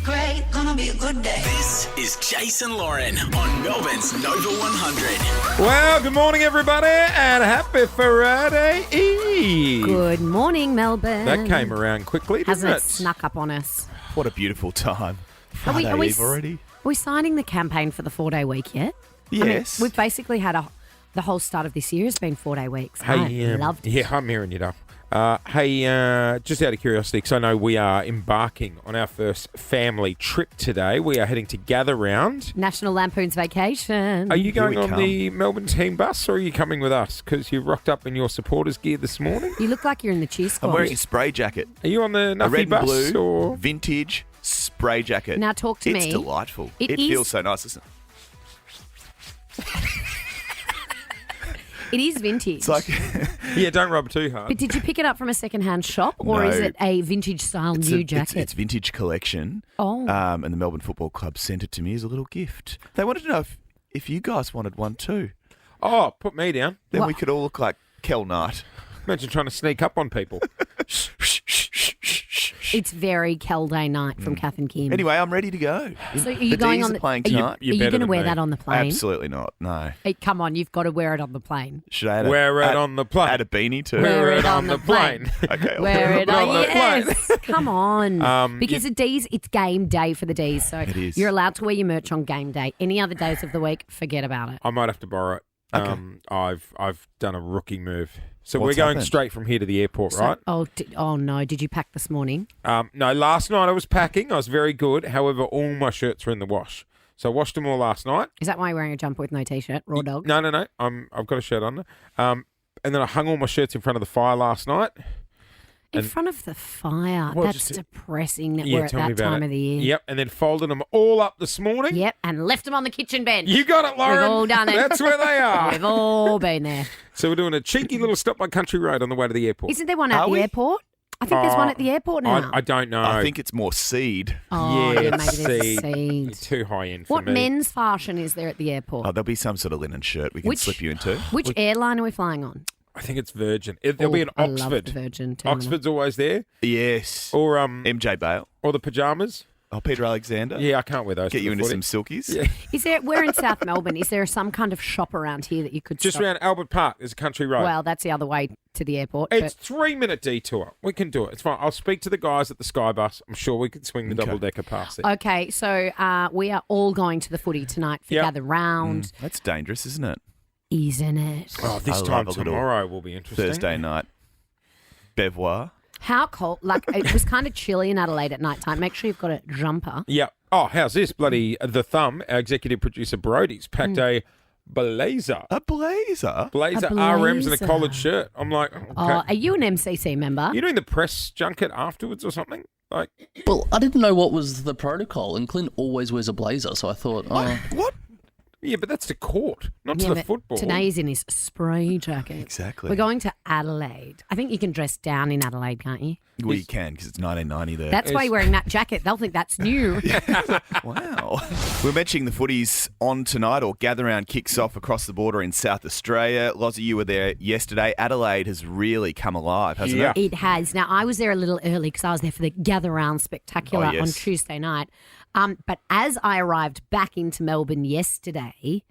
great, gonna be a good day. This is Jason Lauren on Melbourne's Nova 100. Well, good morning, everybody, and happy Friday Eve. Good morning, Melbourne. That came around quickly, didn't Hasn't it? it snuck up on us? What a beautiful time. Are we Friday Eve already? Are we signing the campaign for the 4-day week yet? Yes. We've basically had the whole start of this year has been 4-day weeks. Hey, I loved it. Yeah, I'm hearing you, just out of curiosity, because I know we are embarking on our first family trip today. We are heading to Gather Round. National Lampoon's Vacation. Are you going we on come. the Melbourne team bus, or are you coming with us? Because you rocked up in your supporters gear this morning. You look like you're in the cheer squad. I'm wearing a spray jacket. Are you on the A Nuffy red and bus? blue Or? vintage spray jacket. Now talk to it's me. It's delightful. It It is- feels so nice, isn't it? It is vintage. It's like Yeah, don't rub too hard. But did you pick it up from a second-hand shop, or No. is it a vintage-style new jacket? It's vintage collection. Oh. And the Melbourne Football Club sent it to me as a little gift. They wanted to know if you guys wanted one too. Oh, put me down. Then What? we could all look like Kel Knight. Imagine trying to sneak up on people. It's very Kel Day night from Kath and Kim. Anyway, I'm ready to go. So are you the going D's on are the playing are you, tonight. You're are you better going to than wear me. that on the plane? Absolutely not. No. Hey, come on, you've got to wear it on the plane. Should I add Wear it on the plane. Add a beanie too? Wear it on the plane. Okay. I'll Wear it on the plane. yes. Come on. Because you- the D's, it's game day for the D's. So It is. you're allowed to wear your merch on game day. Any other days of the week, forget about it. I might have to borrow it. Okay. I've done a rookie move. So What's we're going happened? straight from here to the airport, So- right? oh no, did you pack this morning? No, last night I was packing. I was very good. However, all my shirts were in the wash. So I washed them all last night. Is that why you're wearing a jumper with no t-shirt? Raw dog? No. I've got a shirt on. And then I hung all my shirts in front of the fire last night. In and- front of the fire. Well, That's just- depressing that Yeah, we're at tell me that about time it. of the year. Yep, and then folded them all up this morning. Yep, and left them on the kitchen bench. You got it, Lauren. We've all done it. That's where they are. We've all been there. So we're doing a cheeky little stop by Country Road on the way to the airport. Isn't there one at Are the we? airport? I think there's one at the airport now. I don't know. I think it's more seed. Oh, yeah, yeah, maybe there's seed. a seed. Too high end for What me. men's fashion is there at the airport? Oh, there'll be some sort of linen shirt we can Which- slip you into. Which airline are we flying on? I think it's Virgin. There'll be an I love Oxford. the Virgin terminal. Oxford's always there. Yes. Or MJ Bale. or the pajamas. Oh, Peter Alexander. Yeah, I can't wear those. Get to you the into footy. some silkies. Yeah. Is there? We're in South Melbourne. Is there some kind of shop around here that you could Just stop? around Albert Park. There's a country road. Well, that's the other way to the airport. It's but 3-minute detour. We can do it. It's fine. I'll speak to the guys at the Sky Bus. I'm sure we can swing the Okay. double-decker past there. okay, so we are all going to the footy tonight for Yep. Gather Round, That's dangerous, isn't it? isn't it? Oh, this I time love a little tomorrow will be interesting. Thursday night. Bevoir. How cold? Like it was kind of chilly in Adelaide at night time. Make sure you've got a jumper. Yeah. Oh, how's this? Bloody The Thumb, our executive producer Brody's packed a blazer. A blazer? Blazer, A RMs and a blazer. collared shirt. I'm like, okay. Oh, are you an MCC member? You doing the press junket afterwards or something? Like, Well, I didn't know what was the protocol, and Clint always wears a blazer, so I thought, What? yeah, but that's to court, not Yeah, to the but football. Today he's in his spray jacket. Exactly. We're going to Adelaide. I think you can dress down in Adelaide, can't you? Well, you can because it's 1990 there. That's why you're wearing that jacket. They'll think that's new. Wow. We're mentioning the footies on tonight, or Gather Round kicks off across the border in South Australia. Lozzie, you were there yesterday. Adelaide has really come alive, hasn't Yeah. it? It has. Now, I was there a little early because I was there for the Gather Round Spectacular Oh, yes. on Tuesday night. But as I arrived back into Melbourne yesterday,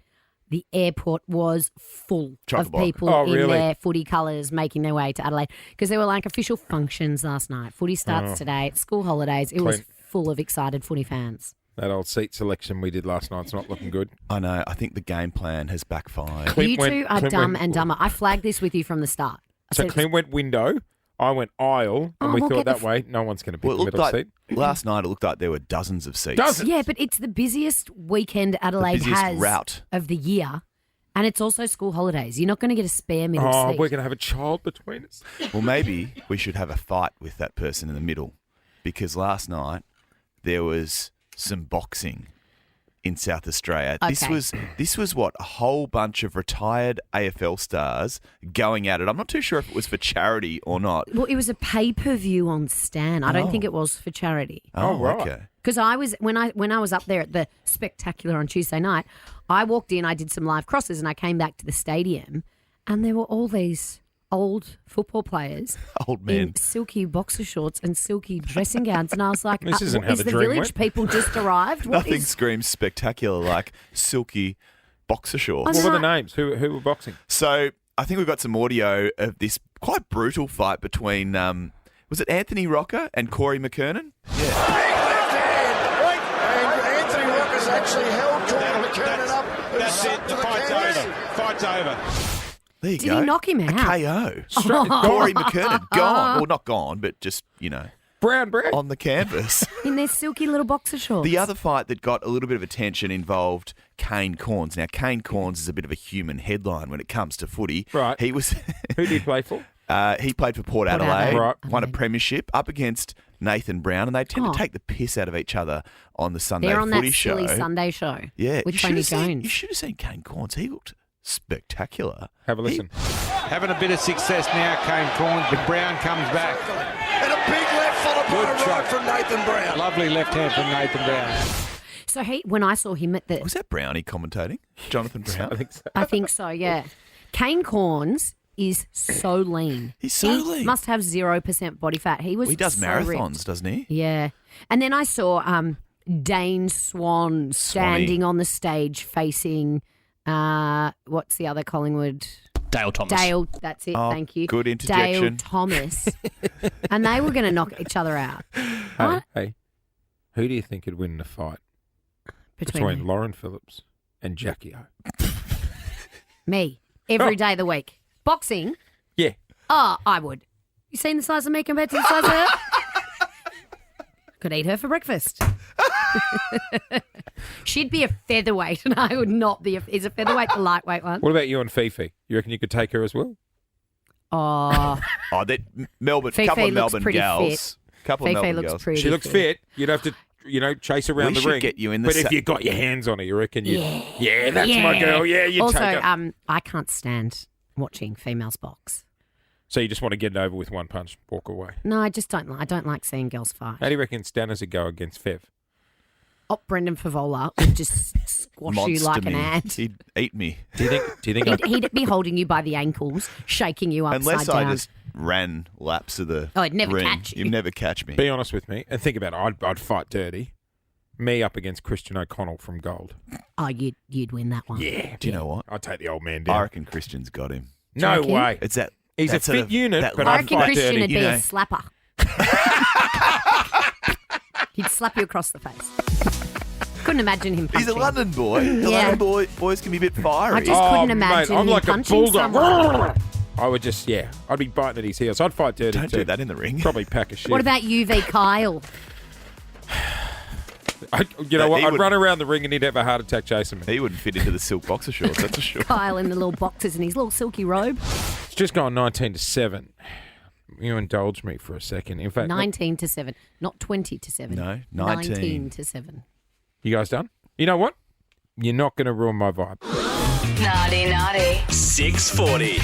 the airport was full of Chock-a-block. people Oh, in really? their footy colours making their way to Adelaide because there were like official functions last night. Footy starts today. It's school holidays. It was Clean. full of excited footy fans. That old seat selection we did last night's not looking good. I know. I think the game plan has backfired. Clint You went- two are Clint dumb went- and dumber. I flagged this with you from the start. I So said, Clint went window, I went aisle, and Oh, we we'll thought get that way no one's going to pick Well, it the looked middle like seat. last night. It looked like there were dozens of seats. Does it? yeah, but it's the busiest weekend Adelaide busiest has route. of the year. And it's also school holidays. You're not going to get a spare middle Oh, seat. we're going to have a child between us. Well, maybe we should have a fight with that person in the middle, because last night there was some boxing in South Australia. Okay. This was what, a whole bunch of retired AFL stars going at it. I'm not too sure if it was for charity or not. Well, it was a pay-per-view on Stan. I don't Oh. think it was for charity. Oh, right. Okay. Because I was when I was up there at the Spectacular on Tuesday night, I walked in, I did some live crosses, and I came back to the stadium, and there were all these old football players Old men. in silky boxer shorts and silky dressing gowns, and I was like, This isn't how is the the dream village went. people just arrived? What Nothing is- screams spectacular like silky boxer shorts. What were the names? Who were boxing? So I think we've got some audio of this quite brutal fight between, was it Anthony Rocker and Corey McKernan? And Anthony Rocker's actually held Corey McKernan up. That's it. The fight's over. Fight's over. There you Did go. he knock him A out? KO. Corey McKernan, gone. Well, not gone, but just, Brown bread. on the canvas. In their silky little boxer shorts. The other fight that got a little bit of attention involved Kane Corns. Now, Kane Corns is a bit of a human headline when it comes to footy. Right. He was... Who did he play for? He played for Port Port Adelaide, Adelaide. Right. won a premiership up against Nathan Brown, and they tend Oh. to take the piss out of each other on the Sunday They're on footy that show. silly Sunday show. Yeah, With you Tony should have seen- Jones. You should have seen Kane Corns. He looked spectacular. Have a listen. Having a bit of success now, Kane Corns, but Brown comes back. And a big left followed by Good a right shot. from Nathan Brown. Lovely left hand from Nathan Brown. So when I saw him at the, Was that Brownie commentating? Jonathan Brown? I think so. I think so, yeah. Kane Corns is so lean. He's so he lean. must have 0% body fat. He was He does so marathons, ripped. doesn't he? Yeah. And then I saw Dane Swan standing on the stage facing, what's the other Collingwood? Dale Thomas. Dale, that's it, Oh, thank you. good Dale interjection. Thomas. And they were going to knock each other out. What? Hey, who do you think would win the fight Between between Lauren Phillips and Jackie O? me. Every day of the week. Boxing? Yeah. Oh, I would. You seen the size of me compared to the size of her? Could eat her for breakfast. She'd be a featherweight, and I would not be. Is a featherweight the lightweight one? What about you and Fifi? You reckon you could take her as well? Oh, Oh, that Melbourne, Fifi couple of looks Melbourne pretty gals. Couple of Fifi Melbourne looks girls. pretty. She looks fit. You'd have to, chase around We the should ring. get you in the But if sa- you got your hands on her, you reckon you? Yeah. Yeah, that's my girl. Yeah, you Also, take her. I can't stand watching females box. So you just want to get it over with one punch, walk away. No, I just don't. I don't like seeing girls fight. How do you reckon Stanners would go against Fev? Oh, Brendan Favola would just squash you Monster like an me. ant. He'd eat me. Do you think? He'd be holding you by the ankles, shaking you upside Unless down. I just ran laps of the Oh, I'd never ring. catch you. You'd never catch me. Be honest with me and think about it. I'd fight dirty. Me up against Christian O'Connell from Gold. Oh, you'd win that one. Yeah. Do you know what? I'd take the old man I down. reckon Christian's got him. No reckon? way. It's that. He's a that sort fit of- unit, that but I I'd reckon fight Christian dirty. would be you know. a slapper. He'd slap you across the face. Couldn't imagine him punching. He's a London boy. The Yeah. London boys can be a bit fiery. I just couldn't imagine I'm him like a punching bulldog. someone. I would just, I'd be biting at his heels. I'd fight dirty Don't too. do that in the ring. Probably pack a shit. What about you v Kyle? You know But what? he I'd would- run around the ring and he'd have a heart attack chasing me. He wouldn't fit into the silk boxer shorts, that's for sure. Kyle in the little boxes and his little silky robe. It's just gone 19-7. You indulge me for a second. In fact, 19-7, not 20-7. No, 19. 19-7. you guys done? You know what? You're not going to ruin my vibe. Naughty, naughty. 640.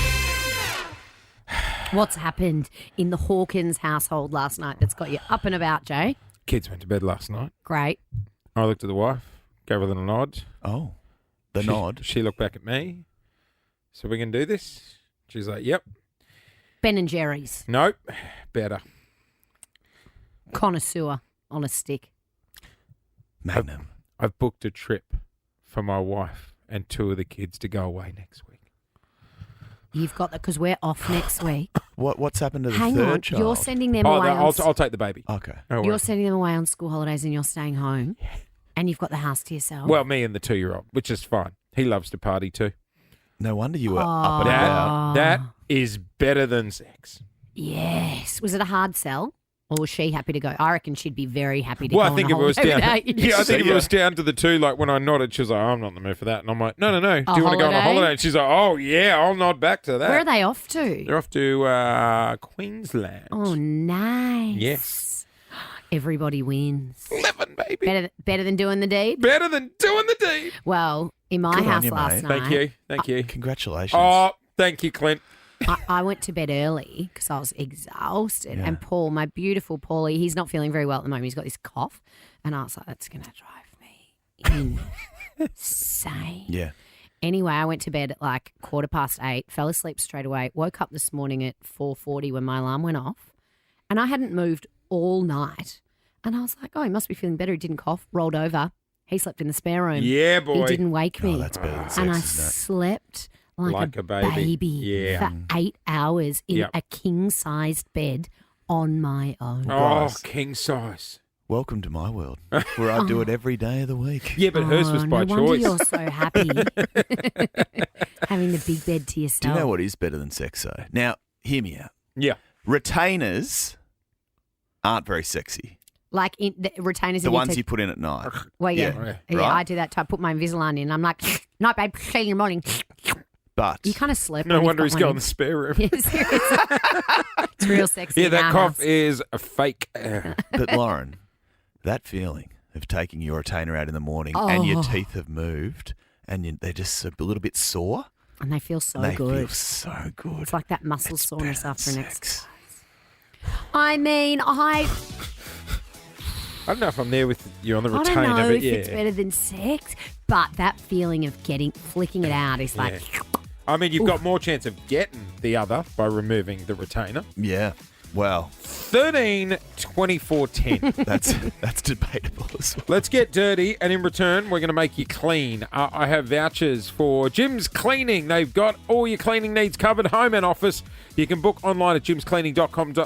What's happened in the Hawkins household last night that's got you up and about, Jay? Kids went to bed last night. Great. I looked at the wife, gave her a little nod. Oh, the She- nod. She looked back at me. So we can do this? She's like, yep. Ben and Jerry's. Nope. Better. Connoisseur on a stick. Magnum. I've booked a trip for my wife and 2 of the kids to go away next week. You've got that because we're off next week. What's happened to the Hang third on. child? You're sending them Oh, away no, on I'll take the baby. Okay. No You're worries. sending them away on school holidays and you're staying home. And you've got the house to yourself. Well, me and the 2-year-old, which is fine. He loves to party too. No wonder you were up and about. That is better than sex. Yes. Was it a hard sell? Or was she happy to go? I reckon she'd be very happy to Well, go I think on if a it was holiday down, without you. yeah, I think if See it was ya. down to the 2, like when I nodded, she was like, oh, "I'm not in the mood for that," and I'm like, "No. Do A you want to go on a holiday? holiday?" And she's like, "Oh yeah, I'll nod back to that." Where are they off to? They're off to Queensland. Oh, nice. Yes. Everybody wins. 11, baby. Better than doing the deed? Better than doing the deed. Well, in my Good on house you, last mate. night, Thank you. Congratulations. Oh, thank you, Clint. I went to bed early because I was exhausted. And Paul, my beautiful Paulie, he's not feeling very well at the moment. He's got this cough. And I was like, that's going to drive me insane. Yeah. Anyway, I went to bed at like 8:15, fell asleep straight away, woke up this morning at 4:40 when my alarm went off, and I hadn't moved all night. And I was like, oh, he must be feeling better. He didn't cough, rolled over. He slept in the spare room. Yeah, boy. He didn't wake me. Oh, that's better than sex, and I isn't it? slept like a baby. Yeah. for 8 hours in Yep. a king-sized bed on my own. Oh, king size. Welcome to my world, where I do it every day of the week. Yeah, but hers was by no wonder choice. you're so happy having the big bed to yourself. Do you know what is better than sex, though? Now, hear me out. Yeah. Retainers aren't very sexy. Like in the retainers The in your ones teeth. you put in at night. Well, yeah. Yeah, Yeah, right? I do that too. I put my Invisalign in. I'm like, night, babe, see you in the morning. But You kind of slept. No when you've wonder got he's one got in in. the spare room. Yeah, seriously. It's real sexy. Yeah, in that our cough house. is a fake. But Lauren, that feeling of taking your retainer out in the morning and your Oh. teeth have moved and they're just a little bit sore. And they feel so and they good. feel so good. It's like that muscle It's soreness better after than an sex. exercise. I mean, I I don't know if I'm there with you on the don't retainer, know but if yeah. it's better than sex, but that feeling of flicking it out is like, I mean, you've got more chance of getting the other by removing the retainer. Yeah. Well, 13, 24, 10. that's debatable as well. Let's get dirty, and in return, we're going to make you clean. I have vouchers for Jim's Cleaning. They've got all your cleaning needs covered, home and office. You can book online at jimscleaning.com.au.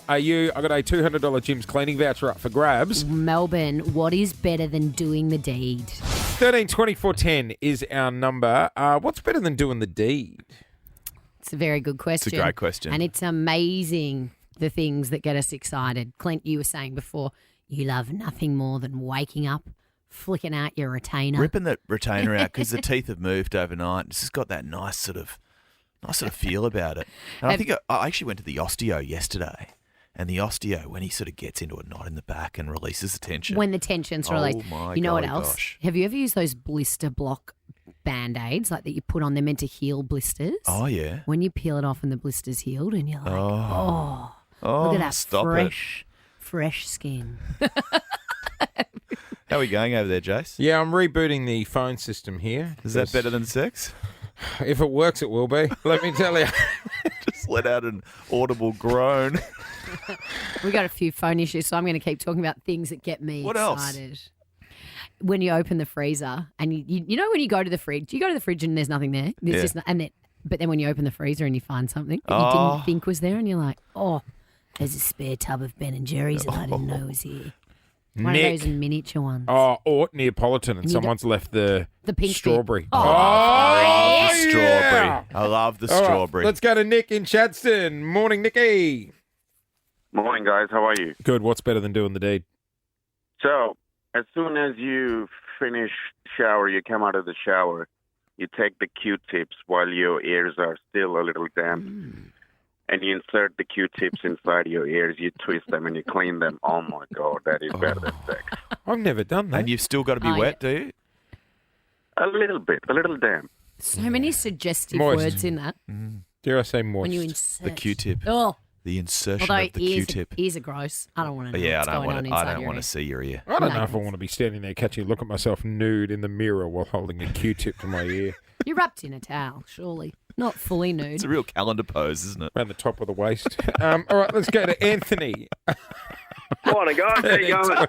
I've got a $200 Jim's Cleaning voucher up for grabs. Melbourne, what is better than doing the deed? 13, 24, 10 is our number. What's better than doing the deed? It's a very good question. great question. And it's amazing the things that get us excited. Clint, you were saying before, you love nothing more than waking up, flicking out your retainer. Ripping the retainer out because the teeth have moved overnight. It's just got that nice sort of feel about it. And I think I actually went to the osteo yesterday. And the osteo, when he sort of gets into a knot in the back and releases the tension. When the tension's Oh released. my You know what golly else? gosh. Have you ever used those blister block Band-Aids like that you put on? They're meant to heal blisters. Oh, yeah. When you peel it off and the blister's healed and you're like, Oh, look at that stop fresh skin. How are we going over there, Jace? Yeah, I'm rebooting the phone system here. Is that better than sex? If it works, it will be. Let me tell you. Just let out an audible groan. We got a few phone issues, so I'm going to keep talking about things that get me What else? excited. When you open the freezer and you know when you go to the fridge, you go to the fridge and there's nothing there. There's Yeah. just but then when you open the freezer and you find something that you Oh. didn't think was there, and you're like, oh, there's a spare tub of Ben and Jerry's that I didn't know was here. One Nick. of those miniature ones. Or Neapolitan, and you someone's left the pink strawberry. bit. Oh, yeah. Strawberry. I love the All right, strawberry. let's go to Nick in Chadstone. Morning, Nicky. Morning, guys. How are you? Good. What's better than doing the deed? So, as soon as you finish shower, you come out of the shower, you take the Q-tips while your ears are still a little damp, and you insert the Q-tips inside your ears, you twist them, and you clean them. Oh, my God, that is better than sex. I've never done that. And you've still got to be Oh, wet, do you? A little bit, a little damp. So many suggestive Moist. words in that. Dare I say moist? When you insert The Q-tip. Oh, The insertion although of the Q-tip. ears are gross. I don't want to know Yeah, what's I don't going on want to. inside I don't your want ear. to see your ear. I don't know No. if I want to be standing there catching a look at myself nude in the mirror while holding a Q-tip to my ear You're wrapped in a towel, surely. Not fully nude. It's a real calendar pose, isn't it? around the top of the waist. All right, let's go to Anthony. Morning, guys. How you going?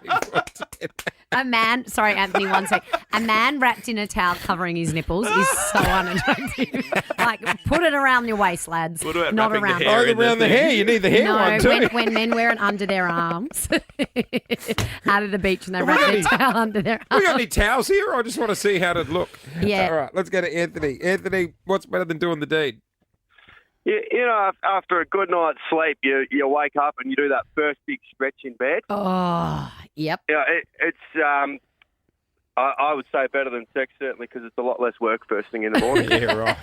A man, sorry, Anthony, one sec. A man wrapped in a towel covering his nipples is so unattractive. Like, put it around your waist, lads. What about Not wrapping the around. hair Oh, in the around the thing? hair. You need the hair No, one too. when men wear it under their arms, out of the beach, and they wrap their towel under their We arms. got any towels here? I just want to see how it look. Yeah. All right, let's go to Anthony. Anthony, what's better than doing the deed? You know, after a good night's sleep, you wake up and you do that first big stretch in bed. Oh, yep. Yeah, it's I would say better than sex, certainly, because it's a lot less work first thing in the morning. Yeah, right.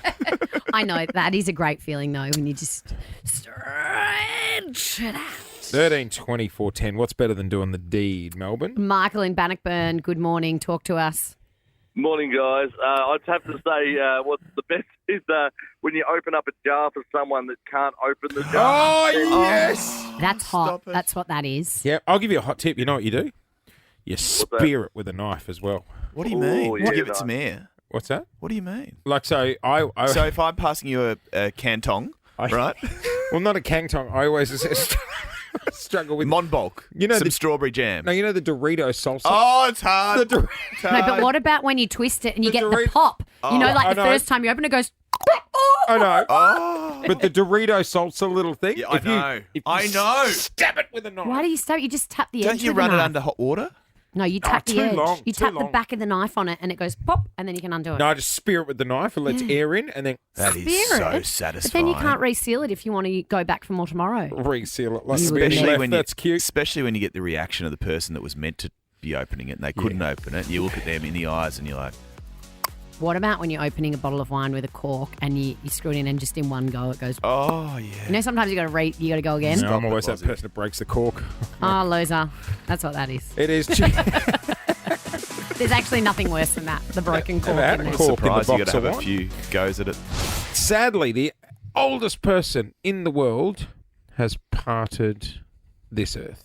I know that is a great feeling though when you just stretch it out. 13, 24, 10. What's better than doing the deed, Melbourne? Michael in Bannockburn, good morning. Talk to us. Morning, guys. I'd have to say what's the best is when you open up a jar for someone that can't open the jar. Oh, yes. That's hot. That's what that is. Yeah, I'll give you a hot tip. You know what you do? You spear it with a knife as well. What do you mean? yeah, Give it nice. some air. What's that? What do you mean? Like, so I So if I'm passing you a cantong, right? well, not a cantong. I always struggle with Monbulk. You know some the- strawberry jam. No, you know the Dorito salsa. Oh, it's hard. The It's No, hard. but what about when you twist it and you The get the Dorito- pop? You know, I like the know. first time you open it, goes. I know. Oh. But the Dorito salsa little thing. Yeah, I know. If you I know. Stab it with a knife. Why do you stab it? You just tap the edge Don't you with the run it knife. under hot water? No, you tap the too edge. long, You too tap the long. back of the knife on it and it goes pop and then you can undo it. No, I just spear it with the knife and lets air in and then That is Spear so it, satisfying. But then you can't reseal it if you want to go back for more tomorrow. reseal it. Like You would spear Especially left. when That's cute. Especially when you get the reaction of the person that was meant to be opening it and they couldn't open it. You look at them in the eyes and you're like, What about when you're opening a bottle of wine with a cork and you screw it in and just in one go it goes. oh yeah. You know, sometimes you got to go again. No, I'm always Stop that it, person that breaks the cork. Oh, loser. That's what that is. It is. There's actually nothing worse than that. The broken cork. Never had in a there. cork. in the Surprised you got box to have of a wine. few goes at it. Sadly, the oldest person in the world has parted this earth.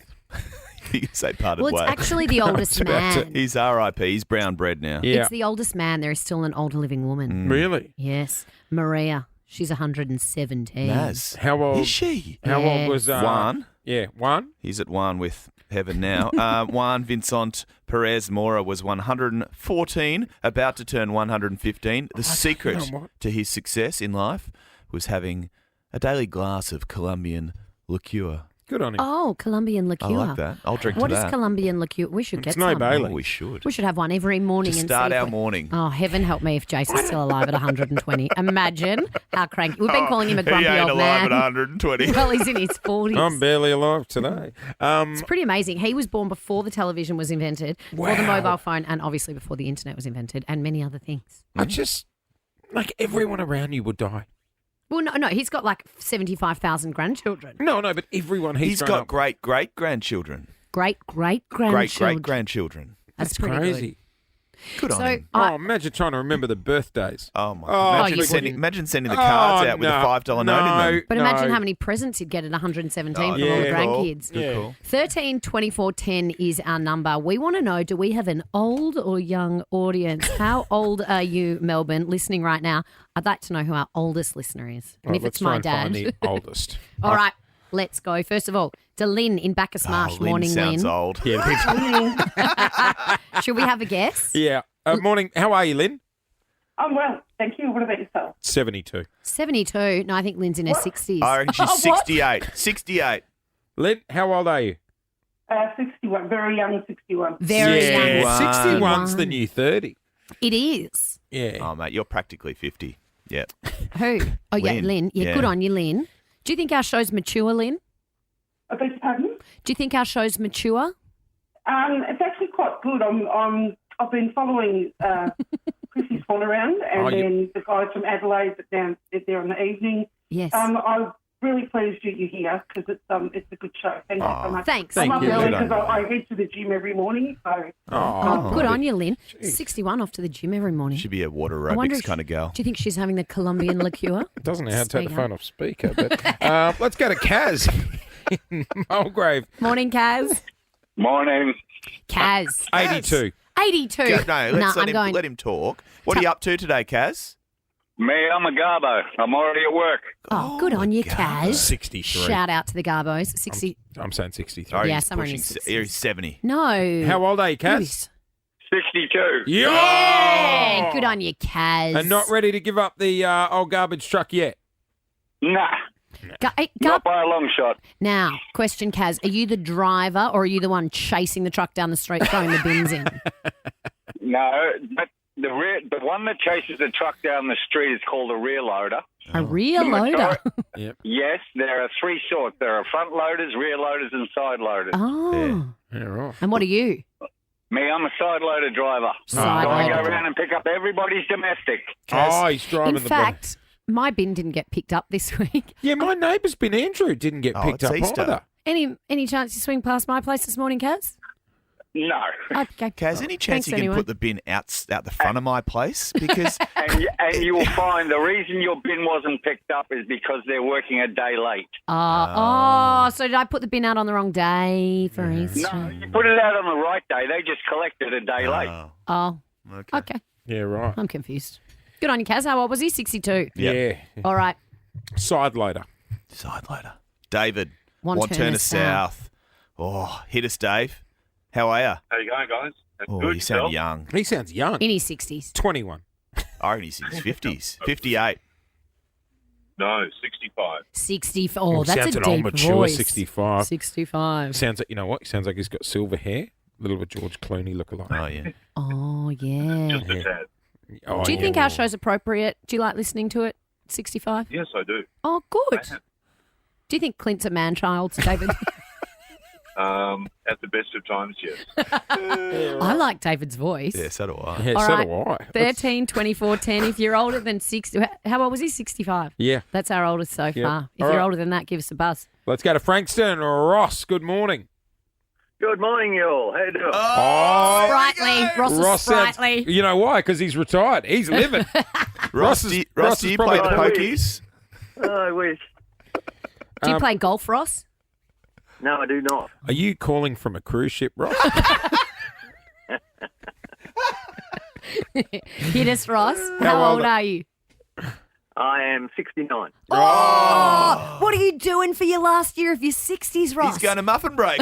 You can say parted Well, it's way. actually the oldest about to- man. He's R.I.P. He's brown bread now. Yeah. It's the oldest man. There is still an older living woman. Really? Yes. Maria. She's 117. Naz. How old? Is she? How old was Juan? Yeah, Juan. He's at one with heaven now. Juan Vincent Perez Mora was 114, about to turn 115. The secret know what? to his success in life was having a daily glass of Colombian liqueur. Good on him. Oh, Colombian liqueur. I like that. I'll drink What to is that. Colombian liqueur? We should get It's no some. Bailey. Oh, we should. We should have one every morning To and start see if our we- morning. Oh, heaven help me if Jason's still alive at 120. Imagine how cranky. We've been calling him a grumpy he ain't old alive man. at 120. Well, he's in his 40s. I'm barely alive today. It's pretty amazing. He was born before the television was invented, before the Wow. mobile phone, and obviously before the internet was invented, and many other things. I just like everyone around you would die. Well, no, he's got like 75,000 grandchildren. No, but everyone He's grown got up. great grandchildren. Great Great grandchildren. grandchildren. That's That's pretty crazy. Good on So, him. Oh, imagine trying to remember the birthdays. Oh my! Oh, imagine, you sending, wouldn't. imagine sending the cards Oh, out with a no, $5 note in them. But imagine no. how many presents you'd get at 117 from all the yeah. grandkids. Good call. 13 24 10 is our number. We want to know, do we have an old or young audience? How old are you, Melbourne, listening right now? I'd like to know who our oldest listener is. And Right, if let's it's my try and dad. find the oldest. All right, let's go. First of all, to Lynn in Bacchus Marsh. Lynn Morning, sounds Lynn. old. Yeah. Should we have a guess? Yeah. Morning. How are you, Lynn? I'm well, thank you. What about yourself? 72. 72. No, I think Lynn's in her 60s. I reckon she's What? 68. 68. Lynn, how old are you? 61, very young 61. Very young. 61's the new 30. It is. Yeah. Oh, mate, you're practically 50. Yeah. Who? Oh, yeah, Lynn. Lynn. Yeah, Yeah. good on you, Lynn. Do you think our show's mature, Lynn? I beg your pardon? Do you think our show's mature? It's actually quite good. I've been following Creasey's phone around, and Oh, you- then the guys from Adelaide that down there in the evening. Yes. I'm really pleased you're here because it's a good show. Thank you so much. Thanks. I'm up Thank you. early Good on because I head to the gym every morning. So Oh, good on you, Lynn. 61 off to the gym every morning. Should be a water I wonder aerobics if- kind of girl. Do you think she's having the Colombian liqueur? It doesn't know how to take the Speaker. phone off speaker. But let's go to Kaz in Mulgrave. Morning, Kaz. Morning. Kaz. 82. 82. No, Nah, let's I'm going. let him talk. What are you up to today, Kaz? Me, I'm a garbo. I'm already at work. Oh, good on you, Kaz. 63. Shout out to the Garbos. 60. I'm saying 63. Sorry, Yeah, he's somewhere in pushing his he's 70. No. How old are you, Kaz? Yes. 62. Yeah. Good on you, Kaz. And not ready to give up the old garbage truck yet? Nah, not by a long shot. Now, question, Kaz. Are you the driver or are you the one chasing the truck down the street throwing the bins in? No, but the one that chases the truck down the street is called a rear loader. A rear loader? Yep. Yes, there are three sorts. There are front loaders, rear loaders, and side loaders. Oh. Yeah, right. And what are you? Me, I'm a side loader driver. Side so I loader. go around and pick up everybody's domestic. Oh, he's driving In the fact, my bin didn't get picked up this week. Yeah, my neighbour's bin Andrew didn't get Oh, picked it's up Easter. either. Any chance you swing past my place this morning, Kaz? No. Okay. Kaz, any chance Thanks you can anyway. put the bin out the front of my place? Because And you will find the reason your bin wasn't picked up is because they're working a day late. So did I put the bin out on the wrong day for Easter? No, you put it out on the right day. They just collected a day late. Oh, okay. okay. Yeah, right. I'm confused. Good on you, Kaz. How old was he? 62. Yeah. All right. Side loader. David. Wanturna South. Oh, hit us, Dave. How are you? How you going, guys? Oh, Good, you sound yourself? young. He sounds young. In his 60s. 21. I reckon he's in his 50s. 58. No, 65. 64. Oh, that's sounds a an old, deep mature voice. 65. 65. Sounds like, you know what? He sounds like he's got silver hair. A little bit George Clooney lookalike. Oh, yeah. Oh, yeah. Just a tad. Oh, Do you think our show's appropriate? Do you like listening to it? 65? Yes, I do. Oh, good. Do you think Clint's a man-child, David? At the best of times, yes. I like David's voice. Yeah, so do I. Yeah, All so right. do I. 13, 24, 10. If you're older than 60, how old was he? 65. Yeah. That's our oldest so Yep. far. If All you're right. older than that, give us a buzz. Let's go to Frankston. Ross, good morning. Good morning, you all. How you doing? Oh, Sprightly. Ross is sounds- sprightly. you know why? Because he's retired. He's living. Ross is you probably play the probably- pokies? I wish. Do you play golf, Ross? No, I do not. Are you calling from a cruise ship, Ross? Hit us, Ross. How old are you? I am 69. Oh, what are you doing for your last year of your 60s, Ross? He's going to muffin break.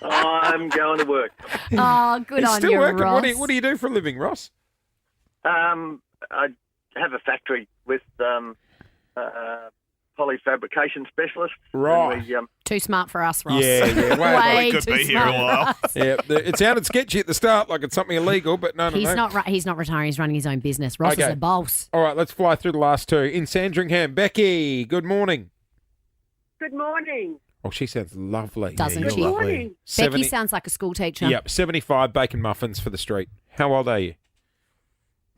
I'm going to work. Oh, good He's on still you, working. Ross. What do you do for a living, Ross? I have a factory with polyfabrication specialists. Right. And we, Too smart for us, Ross. Yeah. Way could too be here a smart while. for us. Yeah, it sounded sketchy at the start, like it's something illegal, but no. He's not retiring. He's running his own business. Ross is Okay. a boss. All right, let's fly through the last two. In Sandringham, Becky, good morning. Good morning. Oh, she sounds lovely. Doesn't you're she? lovely. Becky 70 sounds like a school teacher. Yep, 75 bacon muffins for the street. How old are you?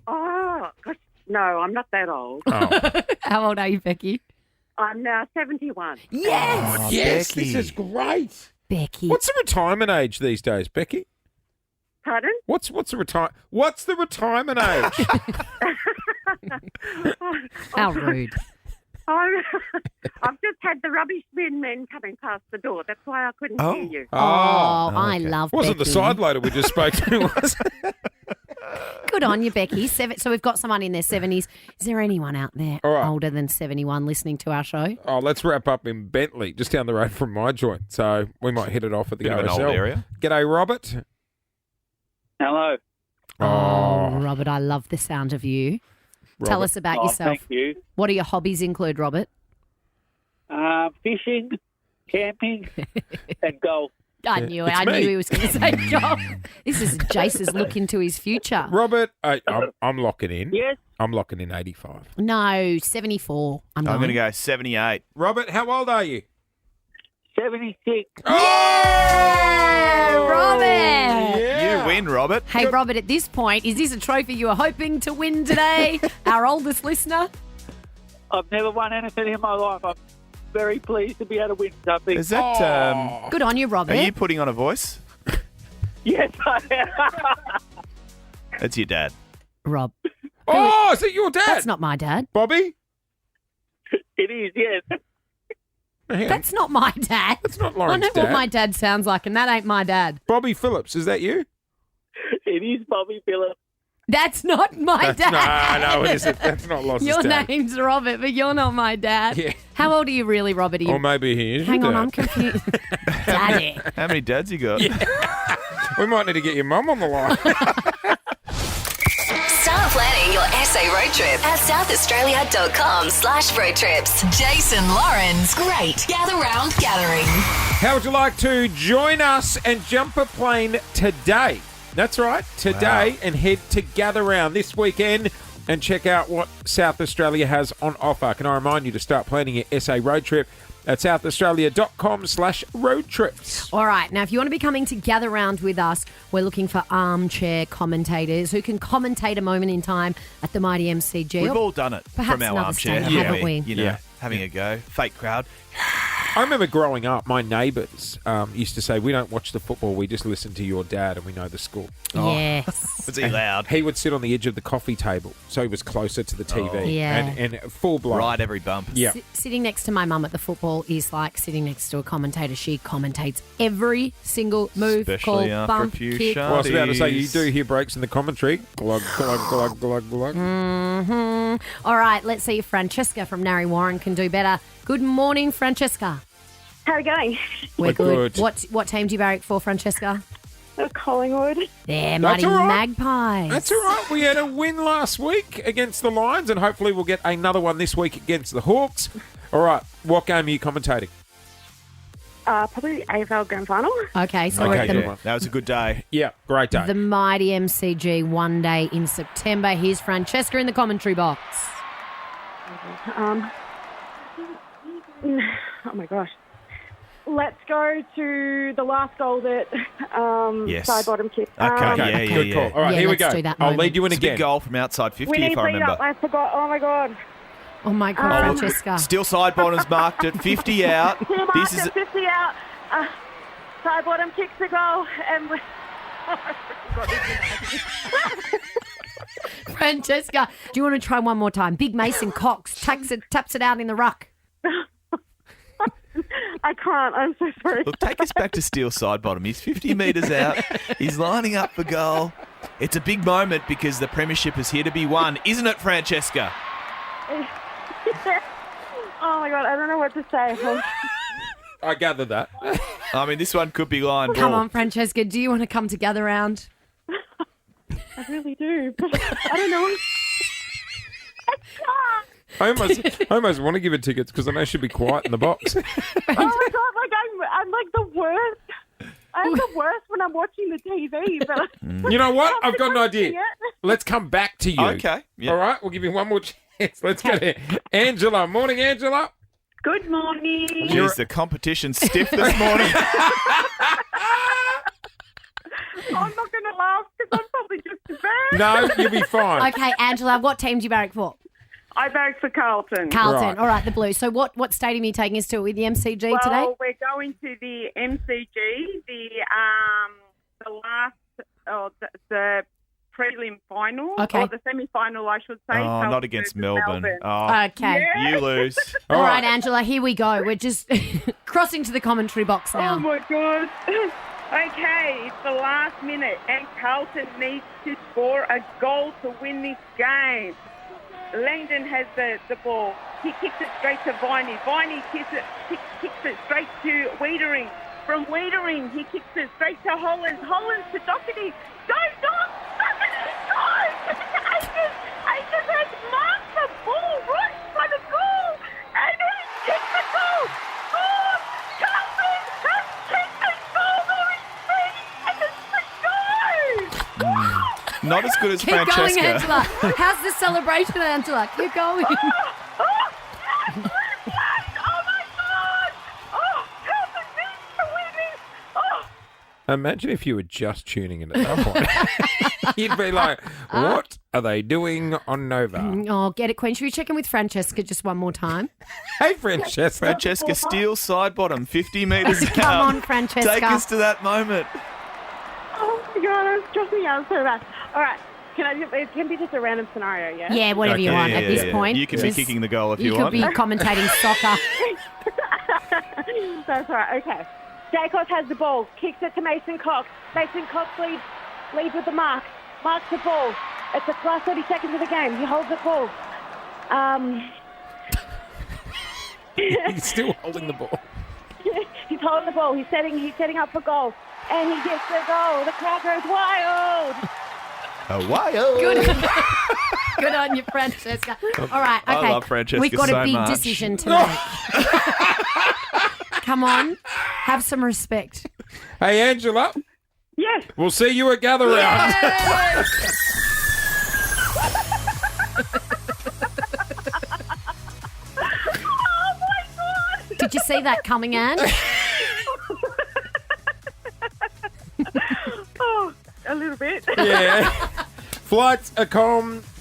Oh, gosh, no, I'm not that old. Oh, How old are you, Becky? I'm now 71. Yes, Oh, yes, Becky. this is great. Becky. What's the retirement age these days, Becky? Pardon? What's the retirement age? How rude. I've just had the rubbish bin men coming past the door. That's why I couldn't hear you. Oh, I okay. love Wasn't Becky. the side loader we just spoke to, was it? Good on you, Becky. So we've got someone in their 70s. Is there anyone out there All right. older than 71 listening to our show? Oh, let's wrap up in Bentley, just down the road from my joint. So we might hit it off at the Bit of an RSL. old area. G'day, Robert. Hello. Oh, Robert, I love the sound of you. Tell Robert. us about yourself. Thank you. What do your hobbies include, Robert? Fishing, camping, and golf. I knew it's I me. knew he was going to say golf. This is Jace's look into his future. Robert, I'm locking in. Yes. I'm locking in 85. No, 74. I'm I'm going to going. go 78. Robert, how old are you? 76. Yeah, Robert. Yeah. You win, Robert. Hey, Robert, at this point, is this a trophy you were hoping to win today? Our oldest listener? I've never won anything in my life. I'm very pleased to be able to win something. Is that, Good on you, Robert. are you putting on a voice? Yes, I am. That's your dad. Rob. Oh, is it your dad? That's not my dad. Bobby? It is, yes. That's not my dad. That's not I Lauren's know dad. what my dad sounds like, and that ain't my dad. Bobby Phillips, is that you? It is Bobby Phillips. That's not my dad. No, it isn't. That's not Loss's Your dad. name's Robert, but you're not my dad. Yeah. How old are you really, Robert? Are you... Or maybe he is Hang your on, dad. I'm confused. Daddy. How many dads you got? We might need to get your mum on the line. Start planning your SA road trip at southaustralia.com/road trips. Jason Lauren's Great Gather Round Gathering. How would you like to join us and jump a plane today? That's right, today, and head to Gather Round this weekend and check out what South Australia has on offer. Can I remind you to start planning your SA road trip at southaustralia.com/road trips. All right. Now, if you want to be coming to Gather Round with us, we're looking for armchair commentators who can commentate a moment in time at the mighty MCG. We've all done it Perhaps from our another armchair, state, haven't we? You know, having a go. Fake crowd. I remember growing up, my neighbours used to say, we don't watch the football, we just listen to your dad and we know the score. Yes. Was he loud? He would sit on the edge of the coffee table, so he was closer to the TV. Yeah. And full blown. Ride every bump. Yeah. Sitting next to my mum at the football is like sitting next to a commentator. She commentates every single move, Especially call, after a bump, few kick. shots. Well, I was about to say, you do hear breaks in the commentary. Glug, glug, glug, glug, glug. All right, let's see if Francesca from Narry Warren can do better. Good morning, Francesca. How are you going? We're good. What team do you barrack for, Francesca? Collingwood. Yeah, That's mighty all right. Magpies. That's all right. We had a win last week against the Lions, and hopefully we'll get another one this week against the Hawks. All right, what game are you commentating? Probably AFL Grand Final. Okay, so we're Okay, at the, good one. That was a good day. Yeah, great day. the mighty MCG one day in September. Here's Francesca in the commentary box. Oh my gosh. Let's go to the last goal that Yes. side bottom kick. Okay, yeah, Good yeah, call. yeah. All right, Yeah, here we let's go. do that I'll moment. lead you in It's a big again. goal from outside 50, We need if to I lead remember. up. I forgot. Oh my god. Oh my God, Francesca. Still side bottoms marked at 50 out. He marked This is it 50 out. Side bottom kicks the goal. And Francesca, do you want to try one more time? Big Mason Cox taps it out in the ruck. I can't. I'm so sorry. Look, take us back to Steele side bottom. He's 50 metres out. He's lining up for goal. It's a big moment because the premiership is here to be won, isn't it, Francesca? Oh my god, I don't know what to say. I gathered that. I mean, this one could be line Come ball. on, Francesca, do you want to come to gather round? I really do. I don't know. I almost want to give her tickets because I know she'll be quiet in the box. Oh my god, like I'm like the worst. I'm the worst when I'm watching the TV. But You know what? I've got an idea. Yeah. Let's come back to you. Okay. Yeah. All right, we'll give you one more chance. Let's get it. Angela. Morning, Angela. Good morning. Jeez, the competition's stiff this morning. I'm not going to laugh because I'm probably just as bad. No, you'll be fine. Okay, Angela, what team do you barrack for? I barrack for Carlton. Carlton. Right. All right, the Blues. So what stadium are you taking us to with the MCG Well, today? we're going to the MCG, the last, the prelim final, Okay. or the semi-final, I should say. Oh, Carlton not against versus Melbourne. Oh, Okay. Yeah. you lose. All right, Angela, here we go. We're just crossing to the commentary box now. Oh my god. Okay, it's the last minute and Carlton needs to score a goal to win this game. Langdon has the ball. He kicks it straight to Viney. Viney kicks it straight to Wiedering. From Wiedering, he kicks it straight to Hollands. Hollands to Doherty. Go, Dog! Doherty, go! Aegis has marked the ball right by the goal. And he kicks the goal. Score! Carlton has kicked the goal. There is speed and it's the goal. Not as good as Keep Francesca. going, Angela. How's the celebration, Angela? Keep going. Oh, yes! Oh, my God! Oh, Carlton needs to win this! Oh, Imagine if you were just tuning in at that point. You'd be like, what are they doing on Nova? Oh, get it, Queen. Should we check in with Francesca just one more time? Hey, Francesca. Francesca Steele side bottom, 50 metres out. Come on, Francesca. Take us to that moment. oh my God, I'm stressing out so bad. All right, it can be just a random scenario, yeah? Yeah, whatever you Okay, want yeah, at this yeah. point. You can be Just- kicking the goal if You you could want. be commentating soccer. That's right, okay. Jacobs has the ball, kicks it to Mason Cox. Mason Cox leads with the mark. Marks the ball. It's the last 30 seconds of the game. He holds the ball. He's still holding the ball. He's holding the ball. He's setting up for goal. And he gets the goal. The crowd goes wild. Wild. Good on you, Francesca. All right, okay. I love Francesca We've got so a big much. decision to make. Come on, have some respect. Hey, Angela. Yes. We'll see you at Gather Round. Oh my God. Did you see that coming, Anne? Oh, a little bit. Yeah. Flights,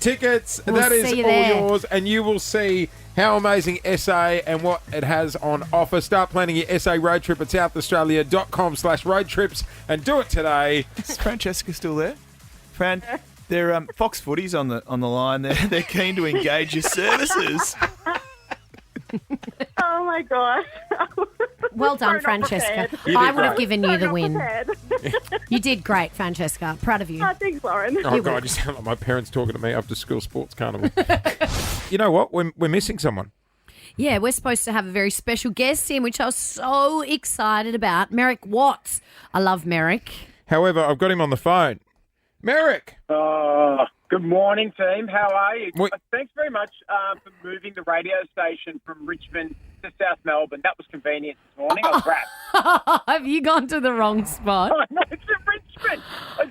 tickets, We'll that is see you all there. yours, and you will see how amazing SA and what it has on offer. Start planning your SA road trip at southaustralia.com/road trips and do it today. Is Francesca still there? Fran, they're Fox Footy's on the line. They're keen to engage your services. Oh my gosh. Well done, So not Francesca. prepared. I would have great. given you So the not win. prepared. You did great, Francesca. Proud of you. Oh, thanks, Lauren. Oh, God, you sound like my parents talking to me after school sports carnival. You know what? We're missing someone. Yeah, we're supposed to have a very special guest in, which I was so excited about. Merrick Watts. I love Merrick. However, I've got him on the phone. Merrick! Good morning, team. How are you? Wait. Thanks very much for moving the radio station from Richmond to South Melbourne. That was convenient this morning. I was wrapped. Have you gone to the wrong spot? Oh, no, it's in Richmond. I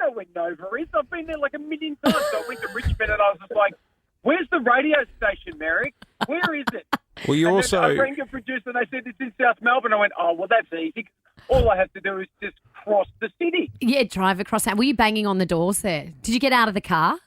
know where Nova is. I've been there like a million times. So I went to Richmond and I was just like, where's the radio station, Merrick? Where is it? Well, you and also... then I rang the producer and they said it's in South Melbourne. I went, oh, well, that's easy. All I have to do is just cross the city. Yeah, drive across that. Were you banging on the doors there? Did you get out of the car?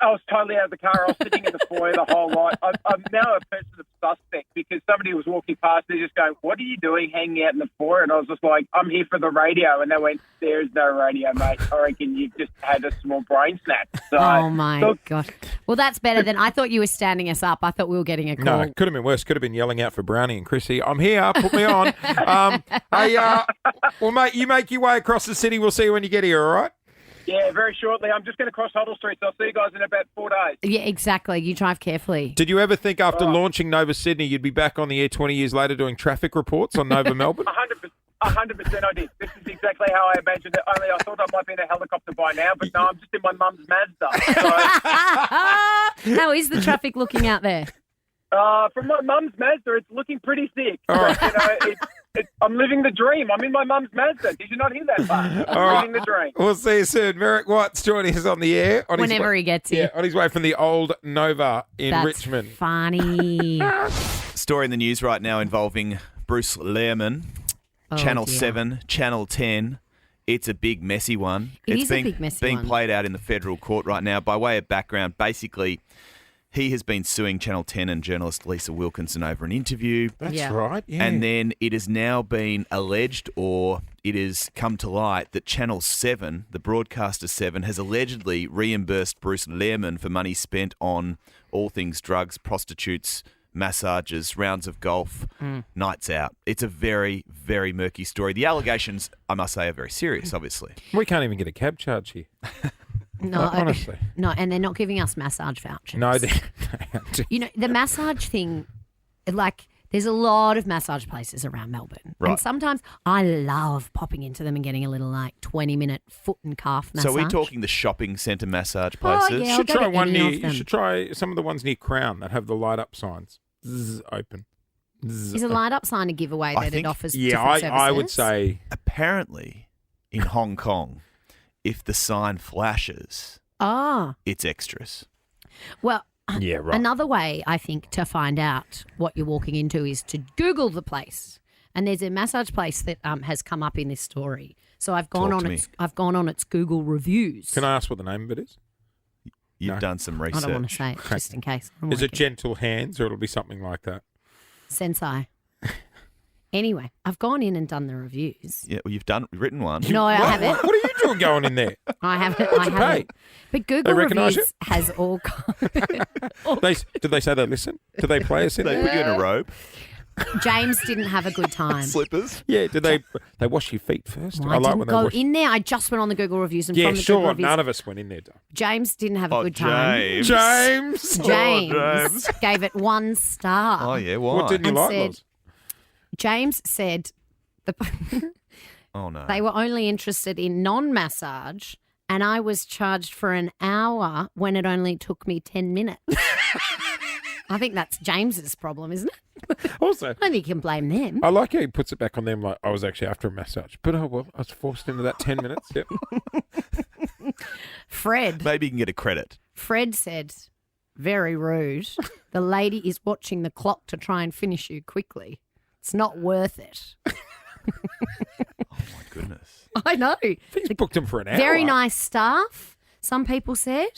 I was totally out of the car. I was sitting in the foyer the whole night. I'm now a person of suspect because somebody was walking past. They're just going, what are you doing hanging out in the foyer? And I was just like, I'm here for the radio. And they went, there's no radio, mate. I reckon you've just had a small brain snap. So, Oh, my God. Well, that's better than I thought you were standing us up. I thought we were getting a call. No, it could have been worse. Could have been yelling out for Brownie and Creasey. I'm here. Put me on. Well, mate, you make your way across the city. We'll see you when you get here, all right? Yeah, very shortly. I'm just going to cross Huddle Street, so I'll see you guys in about 4 days. Yeah, exactly. You drive carefully. Did you ever think after launching Nova Sydney you'd be back on the air 20 years later doing traffic reports on Nova Melbourne? 100% I did. This is exactly how I imagined it. Only I thought I might be in a helicopter by now, but no, I'm just in my mum's Mazda. So, How is the traffic looking out there? from my mum's Mazda, it's looking pretty thick. All right. I'm living the dream. I'm in my mum's Mazda. Did you not hear that part? I'm living the dream. We'll see you soon. Merrick Watts joining us on the air. Whenever he gets here. Yeah, on his way from the old Nova in That's Richmond. funny. Story in the news right now involving Bruce Lehrman, Oh, Channel dear. 7, Channel 10. It's a big, messy one. It It's is a big, messy being one. played out in the federal court right now. By way of background, basically, he has been suing Channel 10 and journalist Lisa Wilkinson over an interview. That's right, yeah. And then it has now been alleged, or it has come to light, that Channel 7, the broadcaster 7, has allegedly reimbursed Bruce Lehrman for money spent on all things drugs, prostitutes, massages, rounds of golf, nights out. It's a very, very murky story. The allegations, I must say, are very serious, obviously. We can't even get a cab charge here. No, honestly. No, and they're not giving us massage vouchers. No, they You know, the massage thing, like, there's a lot of massage places around Melbourne. Right. And sometimes I love popping into them and getting a little, like, 20-minute foot and calf massage. So are we talking the shopping centre massage Oh, places? yeah, You I'll should go try to one any near. of You them. should try some of the ones near Crown that have the light up signs. Zzz, open. Zzz, Is a light up sign a giveaway I that think- it offers Yeah, different services? I would say. Apparently, in Hong Kong, if the sign flashes, Ah, it's extras. well, Yeah, right. another way, I think, to find out what you're walking into is to Google the place. And there's a massage place that has come up in this story. So I've gone Talk on to its I've gone on its Google reviews. Can I ask what the name of it is? You've No. done some I research. don't want to say it just in case. I'm Is it working. Gentle Hands or it'll be something like that? Sensei. Anyway, I've gone in and done the reviews. Yeah, well, you've written one. No, I haven't. What are you doing going in there? I haven't. What'd I you pay? haven't. But Google recognise reviews has all. Did they say they listen? Did they play us in They there? put you in a robe, James didn't have a good time. slippers. Yeah, did they wash your feet first? Well, I I like didn't when they go wash. in there. I just went on the Google reviews and Yeah, from the Google sure. reviews, None of us went in there, Dom. James didn't have a Oh, good time. James. James. James gave it 1 star. Oh, yeah, why? What didn't you And like, said- Loz? James said Oh, no. they were only interested in non-massage, and I was charged for an hour when it only took me 10 minutes. I think that's James's problem, isn't it? Also, I don't think you can blame them. I like how he puts it back on them like I was actually after a massage. But oh well, I was forced into that 10 minutes. Yep. Fred Maybe you can get a credit. said, very rude, the lady is watching the clock to try and finish you quickly. It's not worth it. Oh, my goodness. I know. He's booked him for an hour. Very nice staff. some people said.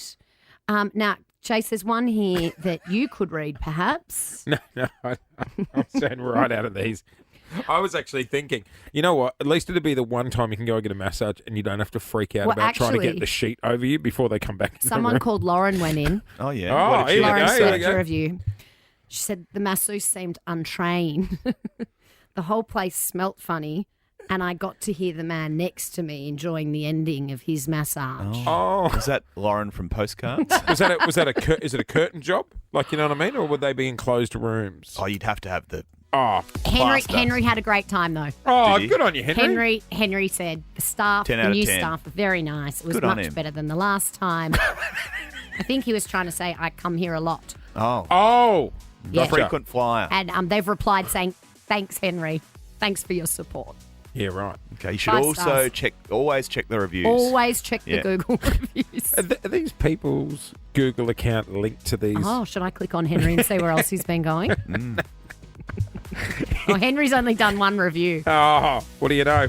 Now, Chase, there's one here that you could read, perhaps. No, I'm staying right out of these. I was actually thinking, you know what? At least it'd be the one time you can go and get a massage and you don't have to freak out about trying to get the sheet over you before they come back in the Someone room. called Lauren went in. Oh, yeah. Oh, here we Lauren go. slept a review. She said the masseuse seemed untrained. The whole place smelt funny, and I got to hear the man next to me enjoying the ending of his massage. Oh. Is that Lauren from Postcards? Is it a curtain job? Like, you know what I mean? Or would they be in closed rooms? Oh, you'd have to have the... Oh, Henry had a great time though. Oh, good on you, Henry. Henry said the staff, 10 the out of new 10. staff, were very nice. It was Good on much him. better than the last time. I think he was trying to say I come here a lot. Oh. Yeah. Frequent flyer. And they've replied saying, thanks, Henry. Thanks for your support. Yeah, right. Okay, you should 5 also stars. always check the reviews. Always check the Yeah. Google reviews. Are these people's Google account linked to these? Oh, should I click on Henry and see where else he's been going? Well, Henry's only done one review. Oh, what do you know?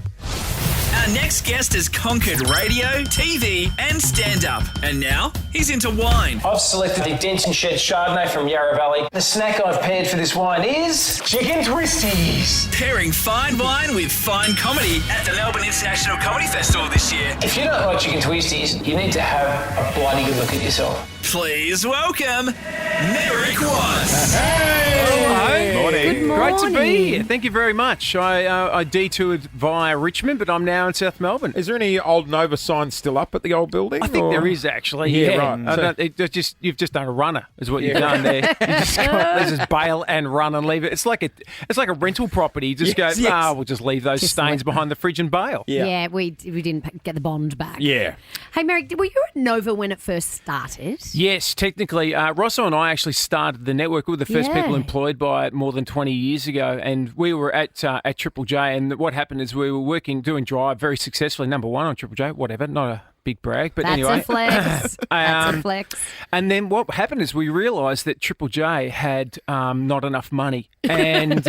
Our next guest has conquered radio, TV, and stand-up. And now he's into wine. I've selected the Denton Shed Chardonnay from Yarra Valley. The snack I've paired for this wine is chicken twisties. Pairing fine wine with fine comedy at the Melbourne International Comedy Festival this year. If you don't like chicken twisties, you need to have a bloody good look at yourself. Please welcome Merrick Watts. Hello. Morning. Good Great to be morning. here. Thank you very much. I detoured via Richmond, but I'm now in South Melbourne. Is there any old Nova signs still up at the old building? I think or- there is actually. Yeah, Yeah, right. I So- don't, you've just done a runner, is what you've Yeah. done there. You just let's just bail and run and leave it. It's like a rental property. You just Yes, go, yes. we'll just leave those Just stains behind the fridge and bail. Yeah, we didn't get the bond back. Yeah. Hey, Merrick, were you at Nova when it first started? Yes, technically. Rosso and I actually started the network. We were the first Yeah. people employed by it more than 20 years ago. And we were at Triple J. And what happened is we were doing Drive very successfully. Number one on Triple J, whatever, not a big brag. But That's anyway. a flex. That's a flex. And then what happened is we realised that Triple J had not enough money and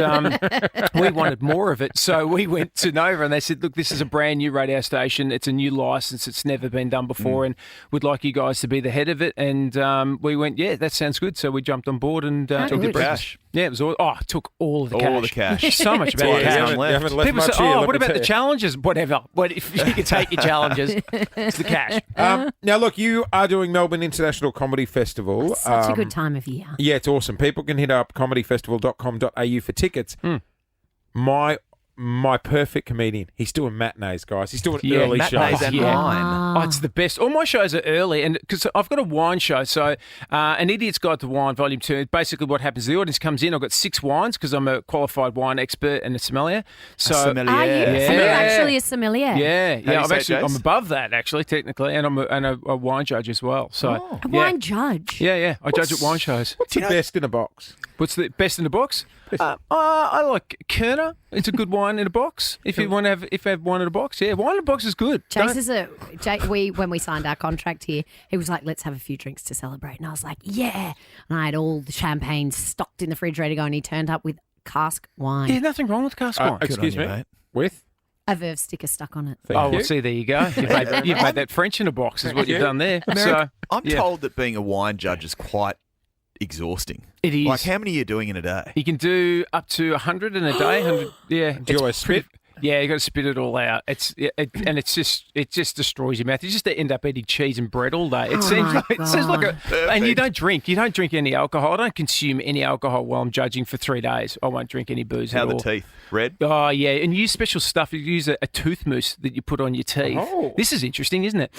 we wanted more of it. So we went to Nova and they said, look, this is a brand new radio station. It's a new licence. It's never been done before and we'd like you guys to be the head of it. And we went, yeah, that sounds good. So we jumped on board and Oh, Took the good. cash. yeah, it was all, it took all of the All cash. the cash. So much about Well, cash. you You haven't left People much say, here, let what me about tell the you. challenges? Whatever. But if you can take your challenges, it's the cash. Now, look, you are doing Melbourne International Comedy Festival. Such a good time of year. Yeah, it's awesome. People can hit up comedyfestival.com.au for tickets. My perfect comedian. He's doing matinees, guys. He's doing early matinees shows. and wine. Oh, it's the best. All my shows are early, and because I've got a wine show, so An Idiot's Guide to Wine, Volume 2. Basically, what happens, the audience comes in. I've got 6 wines because I'm a qualified wine expert and a sommelier. So, sommelier. Are you? Yeah. So you're actually a sommelier. yeah, do you say it, I'm Jace? above that actually, technically, and I'm a wine judge as well. So, A yeah. wine judge. Yeah, I judge at wine shows. What's the best in a box? What's the best in the box? I like Kerner. It's a good wine in a box. If you want to have wine in a box, yeah, wine in a box is good. When we signed our contract here, he was like, let's have a few drinks to celebrate. And I was like, yeah. And I had all the champagne stocked in the fridge ready to go, and he turned up with cask wine. Yeah, nothing wrong with cask wine. Excuse on you, me. mate. With? A Verve sticker stuck on it. Thank you. Well, see, there you go. You've made that French in a box is what you. you've done there. Merrick, So I'm yeah. told that being a wine judge is quite exhausting. It is. Like, how many are you doing in a day? You can do up to 100 in a day. 100, yeah. Do you always spit? Yeah, you got to spit it all out. It just destroys your mouth. You just end up eating cheese and bread all day. It seems like and you don't drink. You don't drink any alcohol. I don't consume any alcohol while I'm judging for 3 days. I won't drink any booze How at are the all. teeth? Red? Oh, yeah. And you use special stuff. You use a tooth mousse that you put on your teeth. Oh. This is interesting, isn't it?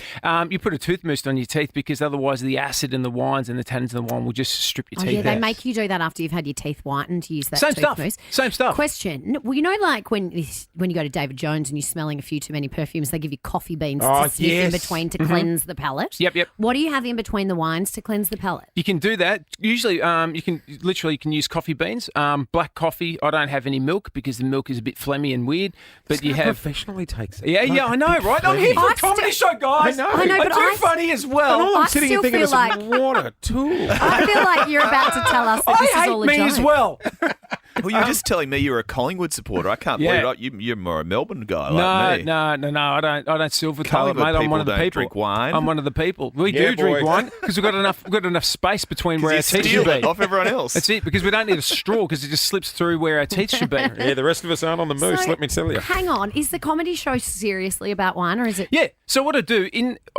You put a tooth mousse on your teeth because otherwise the acid in the wines and the tannins in the wine will just strip your Oh, teeth yeah, they out. make you do that after you've had your teeth whitened to use that Same tooth stuff. mousse. Same stuff. Question. Well, you know, like when you go to David Jones and you're smelling a few too many perfumes, they give you coffee beans to sniff in between to cleanse the palate. Yep. What do you have in between the wines to cleanse the palate? You can do that. Usually, you can use coffee beans. Black coffee. I don't have any milk because the milk is a bit phlegmy and weird. But you have professionally takes it. Yeah, I know, right? I'm here for a comedy show, guys. I know, but I'm too funny as well. And all I I'm sitting here still thinking feel is, what a tool. I feel like you're about to tell us that this I is hate all a me joke. as well. Well, you were just telling me you're a Collingwood supporter. I can't Yeah. believe it. You're more a Melbourne guy like me. No. I don't silver toe it, Collingwood mate. I'm one of the people don't people. drink wine. I'm one of the people. We Yeah, do drink boy. wine because we've got enough space between where our You teeth steal should it be. off everyone else. That's it, because we don't need a straw because it just slips through where our teeth should be. Yeah, the rest of us aren't on the moose, So, let me tell you. Hang on, is the comedy show seriously about wine, or is it? Yeah. So what I do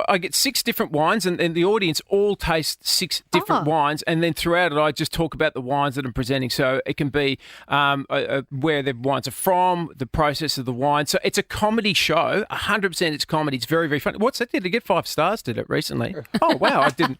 I get 6 different wines, and the audience all taste 6 different wines, and then throughout it, I just talk about the wines that I'm presenting. So it can be where the wines are from, the process of the wine. So it's a comedy show. 100% it's comedy. It's very, very funny. What's that? Did it get 5 stars? Did it recently? Oh wow! I didn't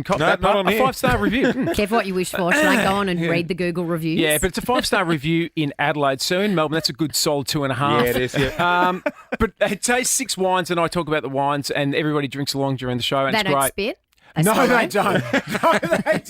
cop No, that. not on a here. 5-star review. Careful what you wish for. Should I go on and read the Google reviews? Yeah, but it's a 5-star review in Adelaide. So in Melbourne, that's a good solid 2.5. Yeah, it is, yeah. But it tastes 6 wines, and I talk about the wines, and everybody drinks along during the show, and They it's don't great. spit? No, swallow? they don't. No, they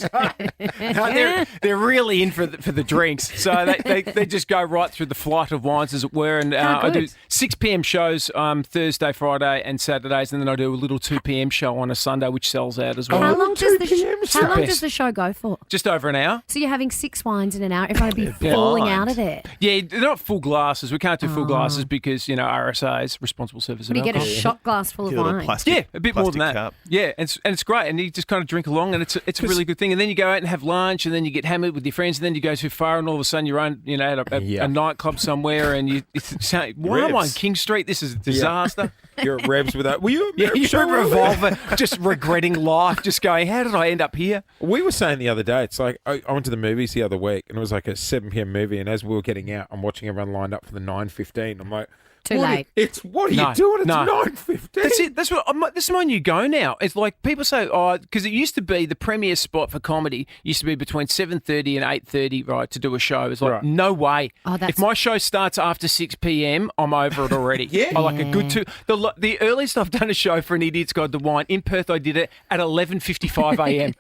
don't. No, they're really in for the drinks. So they just go right through the flight of wines, as it were. And I do 6 p.m. shows Thursday, Friday, and Saturdays, and then I do a little 2 p.m. show on a Sunday, which sells out as well. How long does the show go for? Just over an hour. So you're having 6 wines in an hour. Everyone would be falling out of there. Yeah, they're not full glasses. We can't do full glasses because, RSA's responsible service of But you get a alcohol. shot glass full of Get a little wine. plastic- Yeah, a bit more than that. cup. Yeah, and it's great, and you just kind of drink along, and it's a really good thing. And then you go out and have lunch, and then you get hammered with your friends, and then you go too far, and all of a sudden you're at a nightclub somewhere, and you say, "Why am I on Revs. King Street? This is a disaster." You're at Revs with that. Were you? Yeah, you're a revolver, just regretting life, just going, "How did I end up here?" We were saying the other day, it's like I went to the movies the other week, and it was like a 7 p.m. movie, and as we were getting out, I'm watching everyone lined up for the 9:15. I'm like, Too late. What are you doing? It's 9:15. That's it. This is my new go now. It's like people say, because it used to be the premier spot for comedy used to be between 7:30 and 8:30, right, to do a show. It's like, Right. no way. Oh, that's- If my show starts after 6 p.m., I'm over it already. Yeah. I like a good 2. The earliest I've done a show for an Idiot's Guide to Wine in Perth, I did it at 11:55 a.m.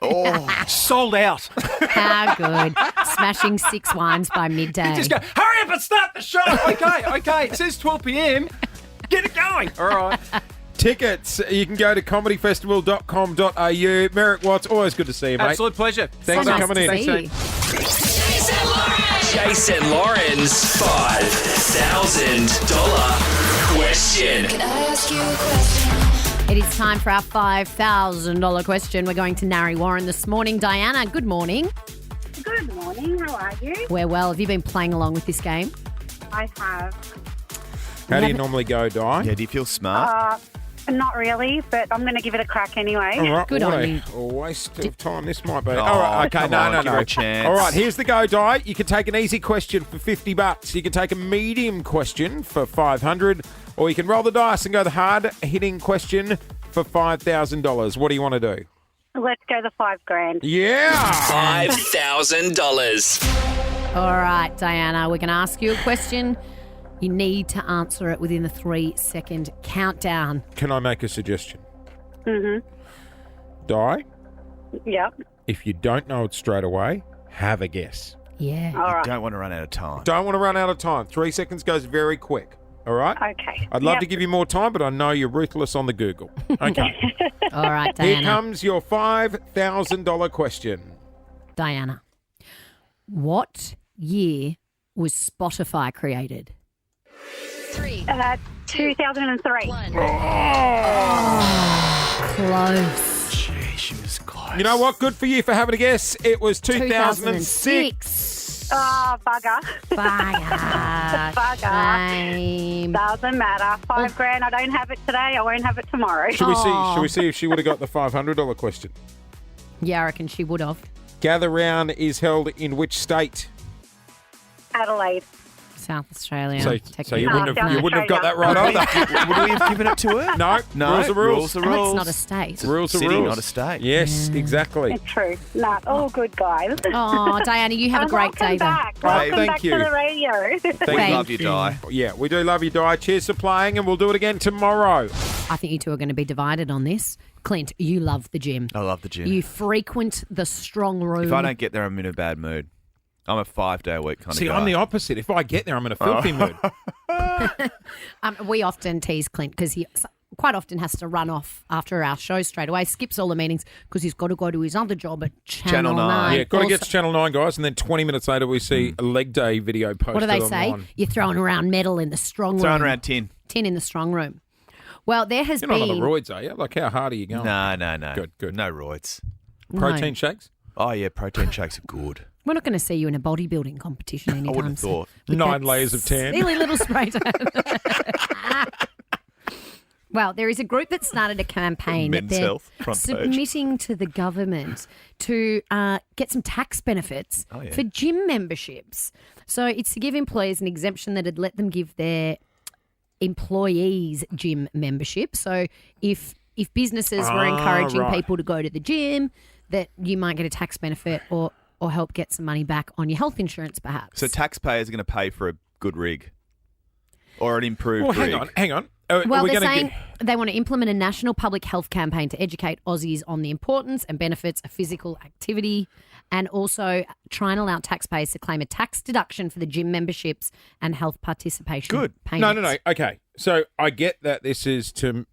Sold out. How good. Smashing 6 wines by midday. Just go, hurry up and start the show. Okay. It says 12 p.m. Get it going. All right. Tickets, you can go to comedyfestival.com.au. Merrick Watts, always good to see you, mate. Absolute pleasure. Thanks So for nice coming to in. see you. Jason Lauren's $5,000 question. Can I ask you a question? It is time for our $5,000 question. We're going to Narry Warren this morning. Diana, good morning. Good morning. How are you? We're well. Have you been playing along with this game? I have. How do you normally go, Di? Yeah, do you feel smart? Not really, but I'm going to give it a crack anyway. All right, Good what on you. a waste of time this might be. Oh, All right, okay, come no. on, give her a chance. All right, here's the go, Di. You can take an easy question for $50. You can take a medium question for $500, or you can roll the dice and go the hard-hitting question for $5,000. What do you want to do? Let's go the $5,000. Yeah! $5,000. All right, Diana, we're going to ask you a question. You need to answer it within the 3-second countdown. Can I make a suggestion? Mm-hmm. Di, Yep. if you don't know it straight away, have a guess. Yeah. All right. Don't want to run out of time. Don't want to run out of time. 3 seconds goes very quick. All right? Okay. I'd love Yep. to give you more time, but I know you're ruthless on the Google. Okay. All right, Here Diana. comes your $5,000 question. Diana, what year was Spotify created? 2003. Close. Gee, she was close. You know what? Good for you for having a guess. It was 2006. Oh, bugger. Bugger. Bugger. Shame. Doesn't matter. $5,000. I don't have it today. I won't have it tomorrow. Should we see if she would have got the $500 question? Yeah, I reckon she would have. Gather Round is held in which state? Adelaide. South Australia. So technically. you wouldn't have got that right either. Would we have given it to her? No, rules are rules. Rules are And rules. it's not a state. It's a Rules are city, rules. not a state. Yes, exactly. It's true. Nah, all good, guys. Oh, Diana, you have a great day, Welcome though. back. Oh, Welcome thank back you. to the radio. We Thank love you, Di. Yeah, we do love you, Di. Cheers for playing, and we'll do it again tomorrow. I think you two are going to be divided on this. Clint, you love the gym. I love the gym. You frequent the strong room. If I don't get there, I'm in a bad mood. I'm a 5-day-a-week kind See, of guy. I'm the opposite. If I get there, I'm in a filthy mood. We often tease Clint because quite often has to run off after our show straight away, skips all the meetings because he's got to go to his other job at Channel 9. Yeah, got to get to Channel 9, guys, and then 20 minutes later we see a leg day video posted What do they online. say? You're throwing around metal in the strong room. Throwing around 10. 10 in the strong room. Well, there has You're been... not on the roids, are you? Like, how hard are you going? No. Good. No roids. Protein shakes? Oh, yeah, protein shakes are good. We're not going to see you in a bodybuilding competition anytime I wouldn't have soon. thought. With 9 that layers of tan. Silly little spray tan. Well, there is a group that started a campaign that Men's they're Health front page. submitting to the government to get some tax benefits for gym memberships. So it's to give employers an exemption that would let them give their employees gym membership. So if businesses were encouraging people to go to the gym, that you might get a tax benefit or help get some money back on your health insurance, perhaps. So taxpayers are going to pay for a good rig or an improved rig. Hang on. Well, they're saying they want to implement a national public health campaign to educate Aussies on the importance and benefits of physical activity, and also try and allow taxpayers to claim a tax deduction for the gym memberships and health participation payments. No. Okay. So I get that this is to,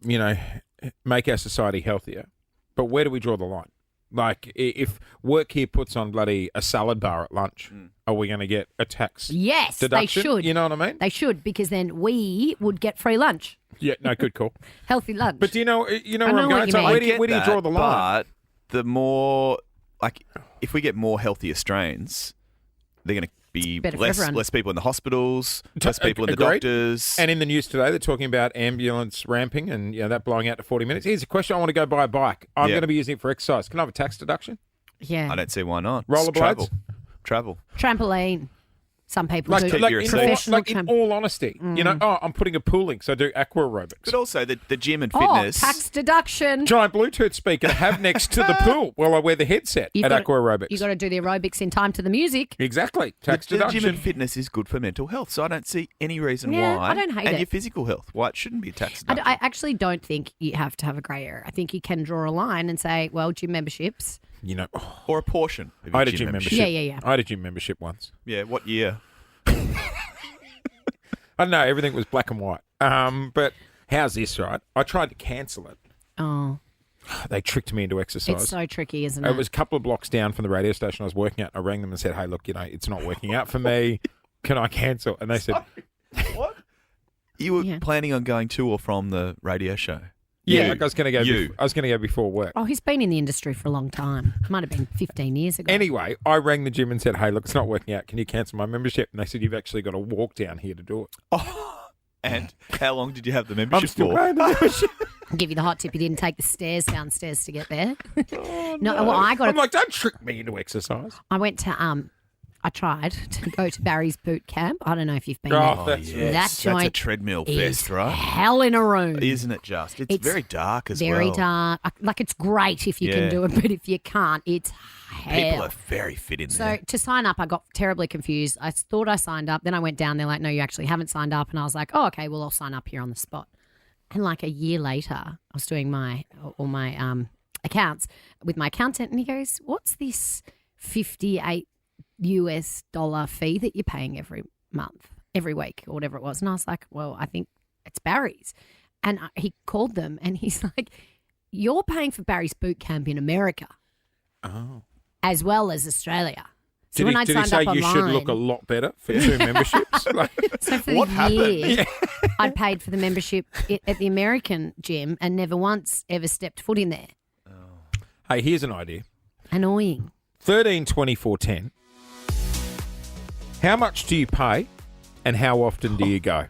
make our society healthier, but where do we draw the line? Like, if work here puts on bloody a salad bar at lunch, are we going to get a tax Yes, deduction? they should. You know what I mean? They should, because then we would get free lunch. Yeah, no, good call. Healthy lunch. But do you know where know I'm what going? you So mean. where I do you Get draw the that, line? But the more, if we get more healthy Australians, they're going to be better for everyone. less people in the hospitals, less people in the Agreed. doctors. And in the news today, they're talking about ambulance ramping and that blowing out to 40 minutes. Here's a question. I want to go buy a bike. I'm going to be using it for exercise. Can I have a tax deduction? Yeah. I don't see why not. Rollerblades? Travel. Trampoline. Some people do. In all honesty, I'm putting a pool link, so I do aqua aerobics. But also the gym and Oh, fitness. tax deduction. Giant Bluetooth speaker to have next to the pool while I wear the headset at aqua aerobics. You got to do the aerobics in time to the music. Exactly. Tax the deduction. gym and fitness is good for mental health, so I don't see any reason Yeah, why. I don't hate and it. your physical health, why it shouldn't be a tax deduction. I actually don't think you have to have a grey area. I think you can draw a line and say, well, gym memberships. Or a portion of I your had a gym membership. Yeah. I had a gym membership once. Yeah, what year? I don't know. Everything was black and white. But how's this, right? I tried to cancel it. Oh. They tricked me into exercise. It's so tricky, isn't it? It was a couple of blocks down from the radio station I was working at. I rang them and said, hey, look, it's not working out for me. Can I cancel? And they said... What? You were planning on going to or from the radio show? Yeah, like I was going to go. I was going to go before work. Oh, he's been in the industry for a long time. Might have been 15 years ago. Anyway, I rang the gym and said, hey, look, it's not working out. Can you cancel my membership? And they said, you've actually got to walk down here to do it. Oh, and how long did you have the I'm membership still for? paying the membership. I'll give you the hot tip. You didn't take the stairs downstairs to get there. Oh, No, well, I got. I'm like, don't trick me into exercise. I went to I tried to go to Barry's boot camp. I don't know if you've been Oh, there. that's Yes, That joint that's a treadmill is fest, right? hell in a room. Isn't it just? It's very dark as well. Very dark. Like, it's great if you can Yeah. do it, but if you can't, it's hell. People are very fit in So there. to sign up, I got terribly confused. I thought I signed up. Then I went down. They're like, no, you actually haven't signed up. And I was like, oh, okay, well, I'll sign up here on the spot. And like a year later, I was doing all my accounts with my accountant, and he goes, what's this $58 fee that you're paying every week, or whatever it was? And I was like, well, I think it's Barry's. And he called them, and he's like, you're paying for Barry's boot camp in America. Oh. As well as Australia. So Did when he, I did he signed say up you online, should look a lot better for 2 memberships? Like, so for what the happened? year, I'd paid for the membership at the American gym and never once ever stepped foot in there. Hey, here's an idea. Annoying. 13, 24, 10. How much do you pay and how often do you go?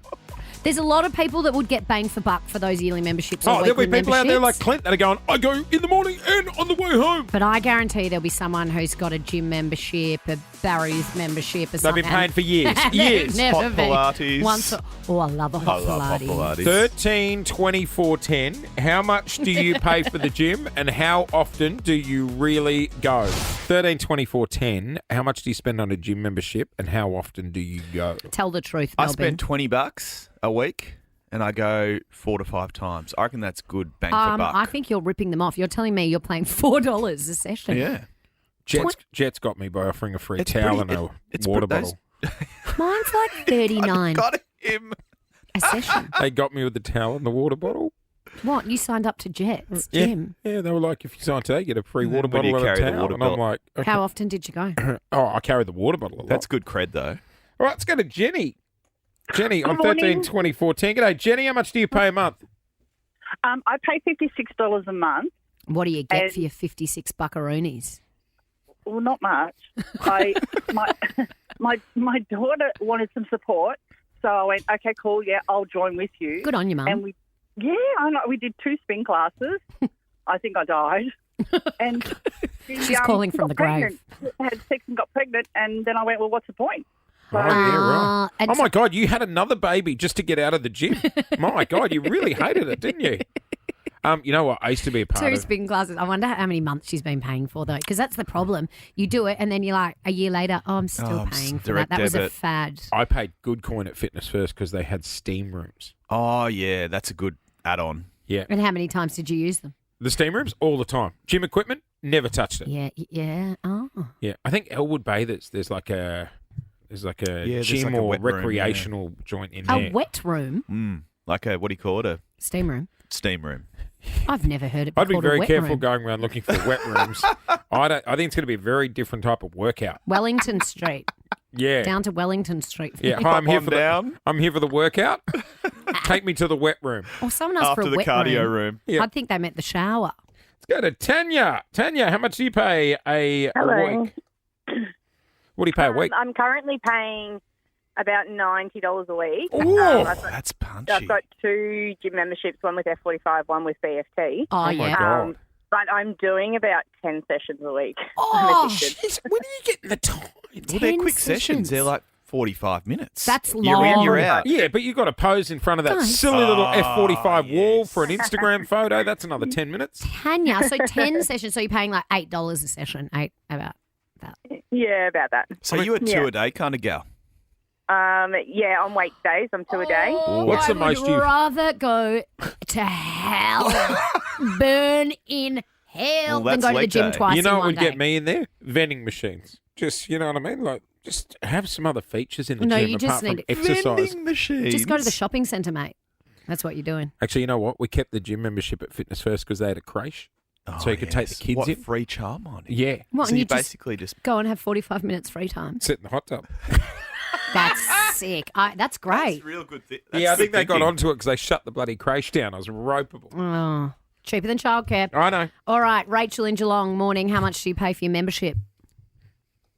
There's a lot of people that would get bang for buck for those yearly memberships. Or There'll be weekly people out there like memberships. Clint that are going, I go in the morning and on the way home. But I guarantee there'll be someone who's got a gym membership, a Barry's membership, or They've something. been paying for years. And Years. they've never Hot been. Pilates. I love a hot Pilates. 13, 24, 10. How much do you pay for the gym and how often do you really go? 13, 24, 10. How much do you spend on a gym membership and how often do you go? Tell the truth, I Melbourne. spend $20 a week and I go 4 to 5 times. I reckon that's good bang for buck. I think you're ripping them off. You're telling me you're paying $4 a session. Yeah. Jets got me by offering a free towel and a water bottle. Mine's like $39 Got him. a session. They got me with the towel and the water bottle. What? You signed up to Jets Yeah, gym? yeah. They were like, if you sign today, you get a free water When do bottle you and a carry the towel. water And I'm bottle? like, okay. How often did you go? Oh, I carry the water bottle a lot. That's good cred, though. All right, let's go to Jenny. Jenny on Good morning. 13-2014. G'day, Jenny. How much do you pay a month? I pay $56 a month. What do you get And- for your 56 buckaroonies? Well, not much. My daughter wanted some support, so I went, okay, cool, yeah, I'll join with you. Good on you, Mum. And I know, we did 2 spin classes. I think I died. And She's calling from the grave. Had sex and got pregnant, and then I went, well, what's the point? Oh, yeah, right. and Oh, my God, you had another baby just to get out of the gym. My God, you really hated it, didn't you? You know what? I used to be a part 2 of spin classes. I wonder how many months she's been paying for, though, because that's the problem. You do it, and then you're like, a year later, I'm still paying for that. That was a fad. I paid good coin at Fitness First because they had steam rooms. Oh, yeah, that's a good add-on. Yeah. And how many times did you use them? The steam rooms? All the time. Gym equipment? Never touched it. Yeah. Oh. Yeah. I think Elwood Bay, there's like a there's gym like a or wet room, recreational joint in there. A wet room? Like a, what do you call it? A Steam room? steam room. I've never heard it I'd be called a very wet careful room. going around looking for wet rooms. I think it's going to be a very different type of workout. Wellington Street. Yeah. Down to Wellington Street. Yeah. Hi, I'm here for the workout. Take me to the wet room. Or someone asked for a wet room. Yeah. I think they meant the shower. Let's go to Tanya. Tanya, how much do you pay a Hello. week? What do you pay a week? I'm currently paying about $90 a week. Ooh, that's punchy. I've got 2 gym memberships, one with F45, one with BFT. Oh, my God. But I'm doing about 10 sessions a week. Oh, when are you getting the time? Well, they're quick sessions. They're like 45 minutes. That's You're in, you're out. Yeah, but you've got to pose in front of that Guys. silly little F45 wall for an Instagram photo. That's another 10 minutes. Tanya, so 10 sessions, so you're paying like $8 a session. About that. Yeah, about that. So you a 2 a day kind of gal? Yeah, on weekdays, I'm 2 a day. What's the most I would you've... rather go to hell, burn in hell, Well, than go to the leg gym day. twice You know in what one would day. get me in there? Vending machines. Just, you know what I mean? Like, just have some other features in the No, gym you apart just from need exercise. machines. Just go to the shopping centre, mate. That's what you're doing. Actually, you know what? We kept the gym membership at Fitness First because they had a creche. So you could take the kids What, in. free childminding? Yeah. What, So and you you just basically just... Go and have 45 minutes free time. Sit in the hot tub. That's sick. That's great. real good thing. Yeah, I think they got onto it because they shut the bloody creche down. I was ropeable. Oh, cheaper than childcare. I know. All right, Rachel in Geelong, morning. How much do you pay for your membership?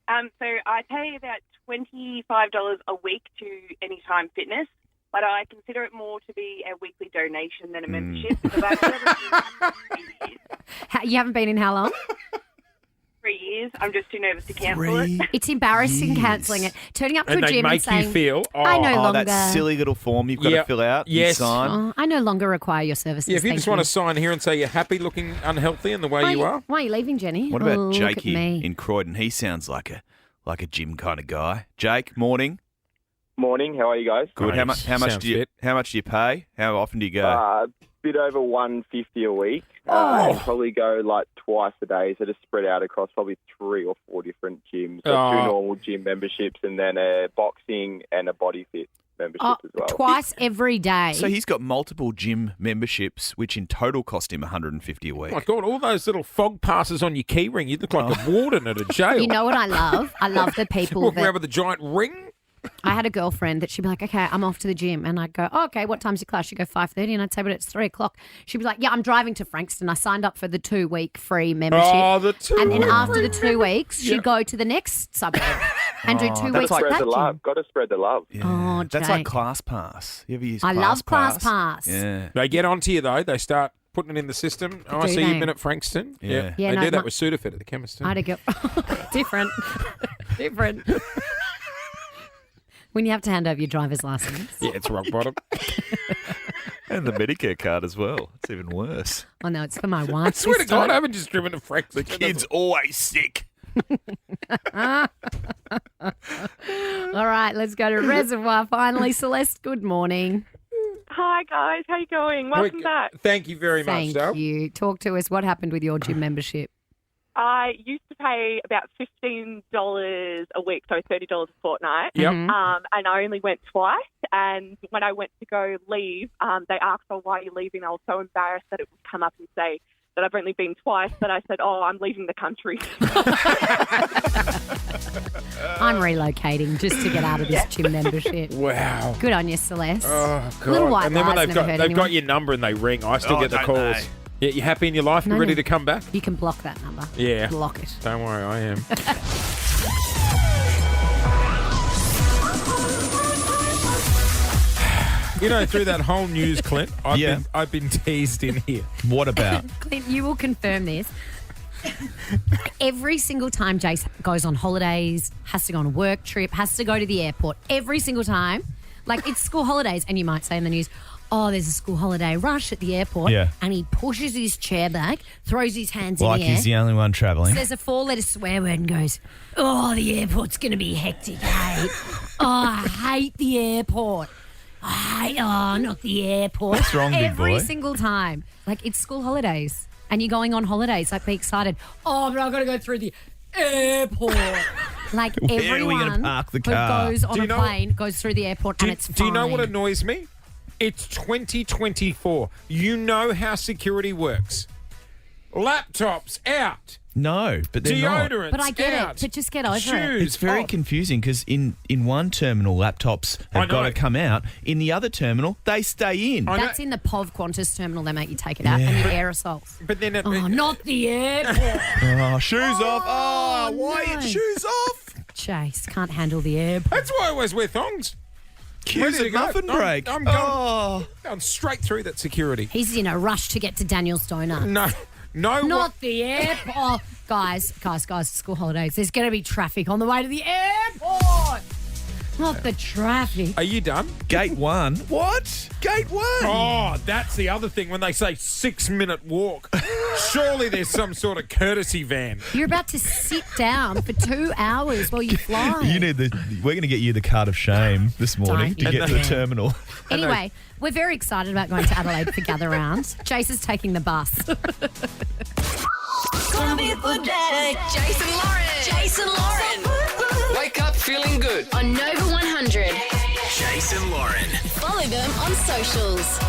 So I pay about $25 a week to Anytime Fitness, but I consider it more to be a weekly donation than a membership. Because I've never been for 3 years. You haven't been in how long? 3 years. I'm just too nervous to cancel it. It's embarrassing cancelling it. Turning up to And a they gym make and saying, you feel, I no longer. that silly little form you've got to fill out. You Yes. sign. I no longer require your services. Yeah, if you Thank just want to sign here and say you're happy looking unhealthy in the way you are. Why are you leaving, Jenny? What about Look at Jakey me. in Croydon? He sounds like a gym kind of guy. Jake, morning. Morning. How are you guys? Good. How much Sounds do you fit. How much do you pay? How often do you go? Bit over $150 a week. And probably go like twice a day. So just spread out across probably 3 or 4 different gyms. So 2 normal gym memberships and then a boxing and a body fit membership as well. Twice every day. So he's got multiple gym memberships, which in total cost him $150 a week. Oh my God, all those little fog passes on your key ring. You look like a warden at a jail. You know what I love? I love the people Walking around that... with a giant ring. I had a girlfriend that she'd be like, okay, I'm off to the gym. And I'd go, oh, okay, what time's your class? She'd go 5:30. And I'd say, but it's 3 o'clock. She'd be like, yeah, I'm driving to Frankston. I signed up for the 2-week free membership. Oh, the 2 And then week after the free 2 weeks, she'd go to the next suburb and do 2 weeks at Spread that the love. gym. Got to spread the love. Oh, That's like Jake. Class Pass. You ever use I Class love Pass? Class Pass. Yeah. They get onto you, though. They start putting it in the system. Oh, I Do see they? you've been at Frankston. Yeah. Yeah, they no, do that my- with Sudafed at the chemist. I had a girl. Different. Different. When you have to hand over your driver's license. Yeah, it's rock bottom. And the Medicare card as well. It's even worse. Oh, no, it's for my wife. I swear to God, I haven't just driven to Frankston. The kid's always sick. All right, let's go to Reservoir finally. Celeste, good morning. Hi, guys. How you going? Welcome back. Thank you very much, Thank Dale. you. Talk to us. What happened with your gym membership? I used to pay about $15 a week, so $30 a fortnight. Yep. And I only went twice. And when I went to go leave, they asked, "Oh, why are you leaving?" I was so embarrassed that it would come up and say that I've only been twice. That I said, "Oh, I'm leaving the country." I'm relocating just to get out of this gym membership. Wow. Good on you, Celeste. Oh, God. Little white and then when lies, they've never got hurt anyone. your number and they ring, I still get the don't calls. they? Yeah, you happy in your life? No, You ready no. to come back? You can block that number. Yeah. Block it. Don't worry, I am. You know, through that whole news, Clint, I've been teased in here. What about? Clint, you will confirm this. Every single time Jace goes on holidays, has to go on a work trip, has to go to the airport, every single time, like it's school holidays, and you might say in the news, "Oh, there's a school holiday rush at the airport," and he pushes his chair back, throws his hands in the air. Like he's the only one travelling. Says a 4-letter swear word and goes, "Oh, the airport's going to be hectic, hey. Oh, I hate the airport. Not the airport." What's wrong, big boy? Every single time. Like, it's school holidays. And you're going on holidays. Like, be excited. "Oh, but I've got to go through the airport." Like, Where are we everyone gonna park the who car? goes on a plane goes through the airport and it's fine. Do you know what annoys me? It's 2024. You know how security works. Laptops out. No, but they're not. Deodorants But I get out. it. But just get over it. Shoes It's very off. confusing because in one terminal, laptops have got to come out. In the other terminal, they stay in. That's in the POV Qantas terminal. They make you take it out. And the aerosols. But then not the airport. Oh, shoes off. Oh, why are your shoes off? Chase can't handle the airport. That's why I always wear thongs. Queues Ready to at go. muffin break. I'm going straight through that security. He's in a rush to get to Daniel's Donuts. No. Not the airport. Oh, guys, school holidays. There's going to be traffic on the way to the airport. Not the traffic. Are you done? Gate 1. What? Gate 1. Oh, that's the other thing when they say 6-minute walk. Surely there's some sort of courtesy van. You're about to sit down for 2 hours while you fly. We're going to get you the card of shame this morning Don't to get to the terminal. Anyway, we're very excited about going to Adelaide for Gather Round. Jace is taking the bus. Gonna be a good day. Jason Lauren. Wake up feeling good. On Nova 100. Jason Lauren. Follow them on socials.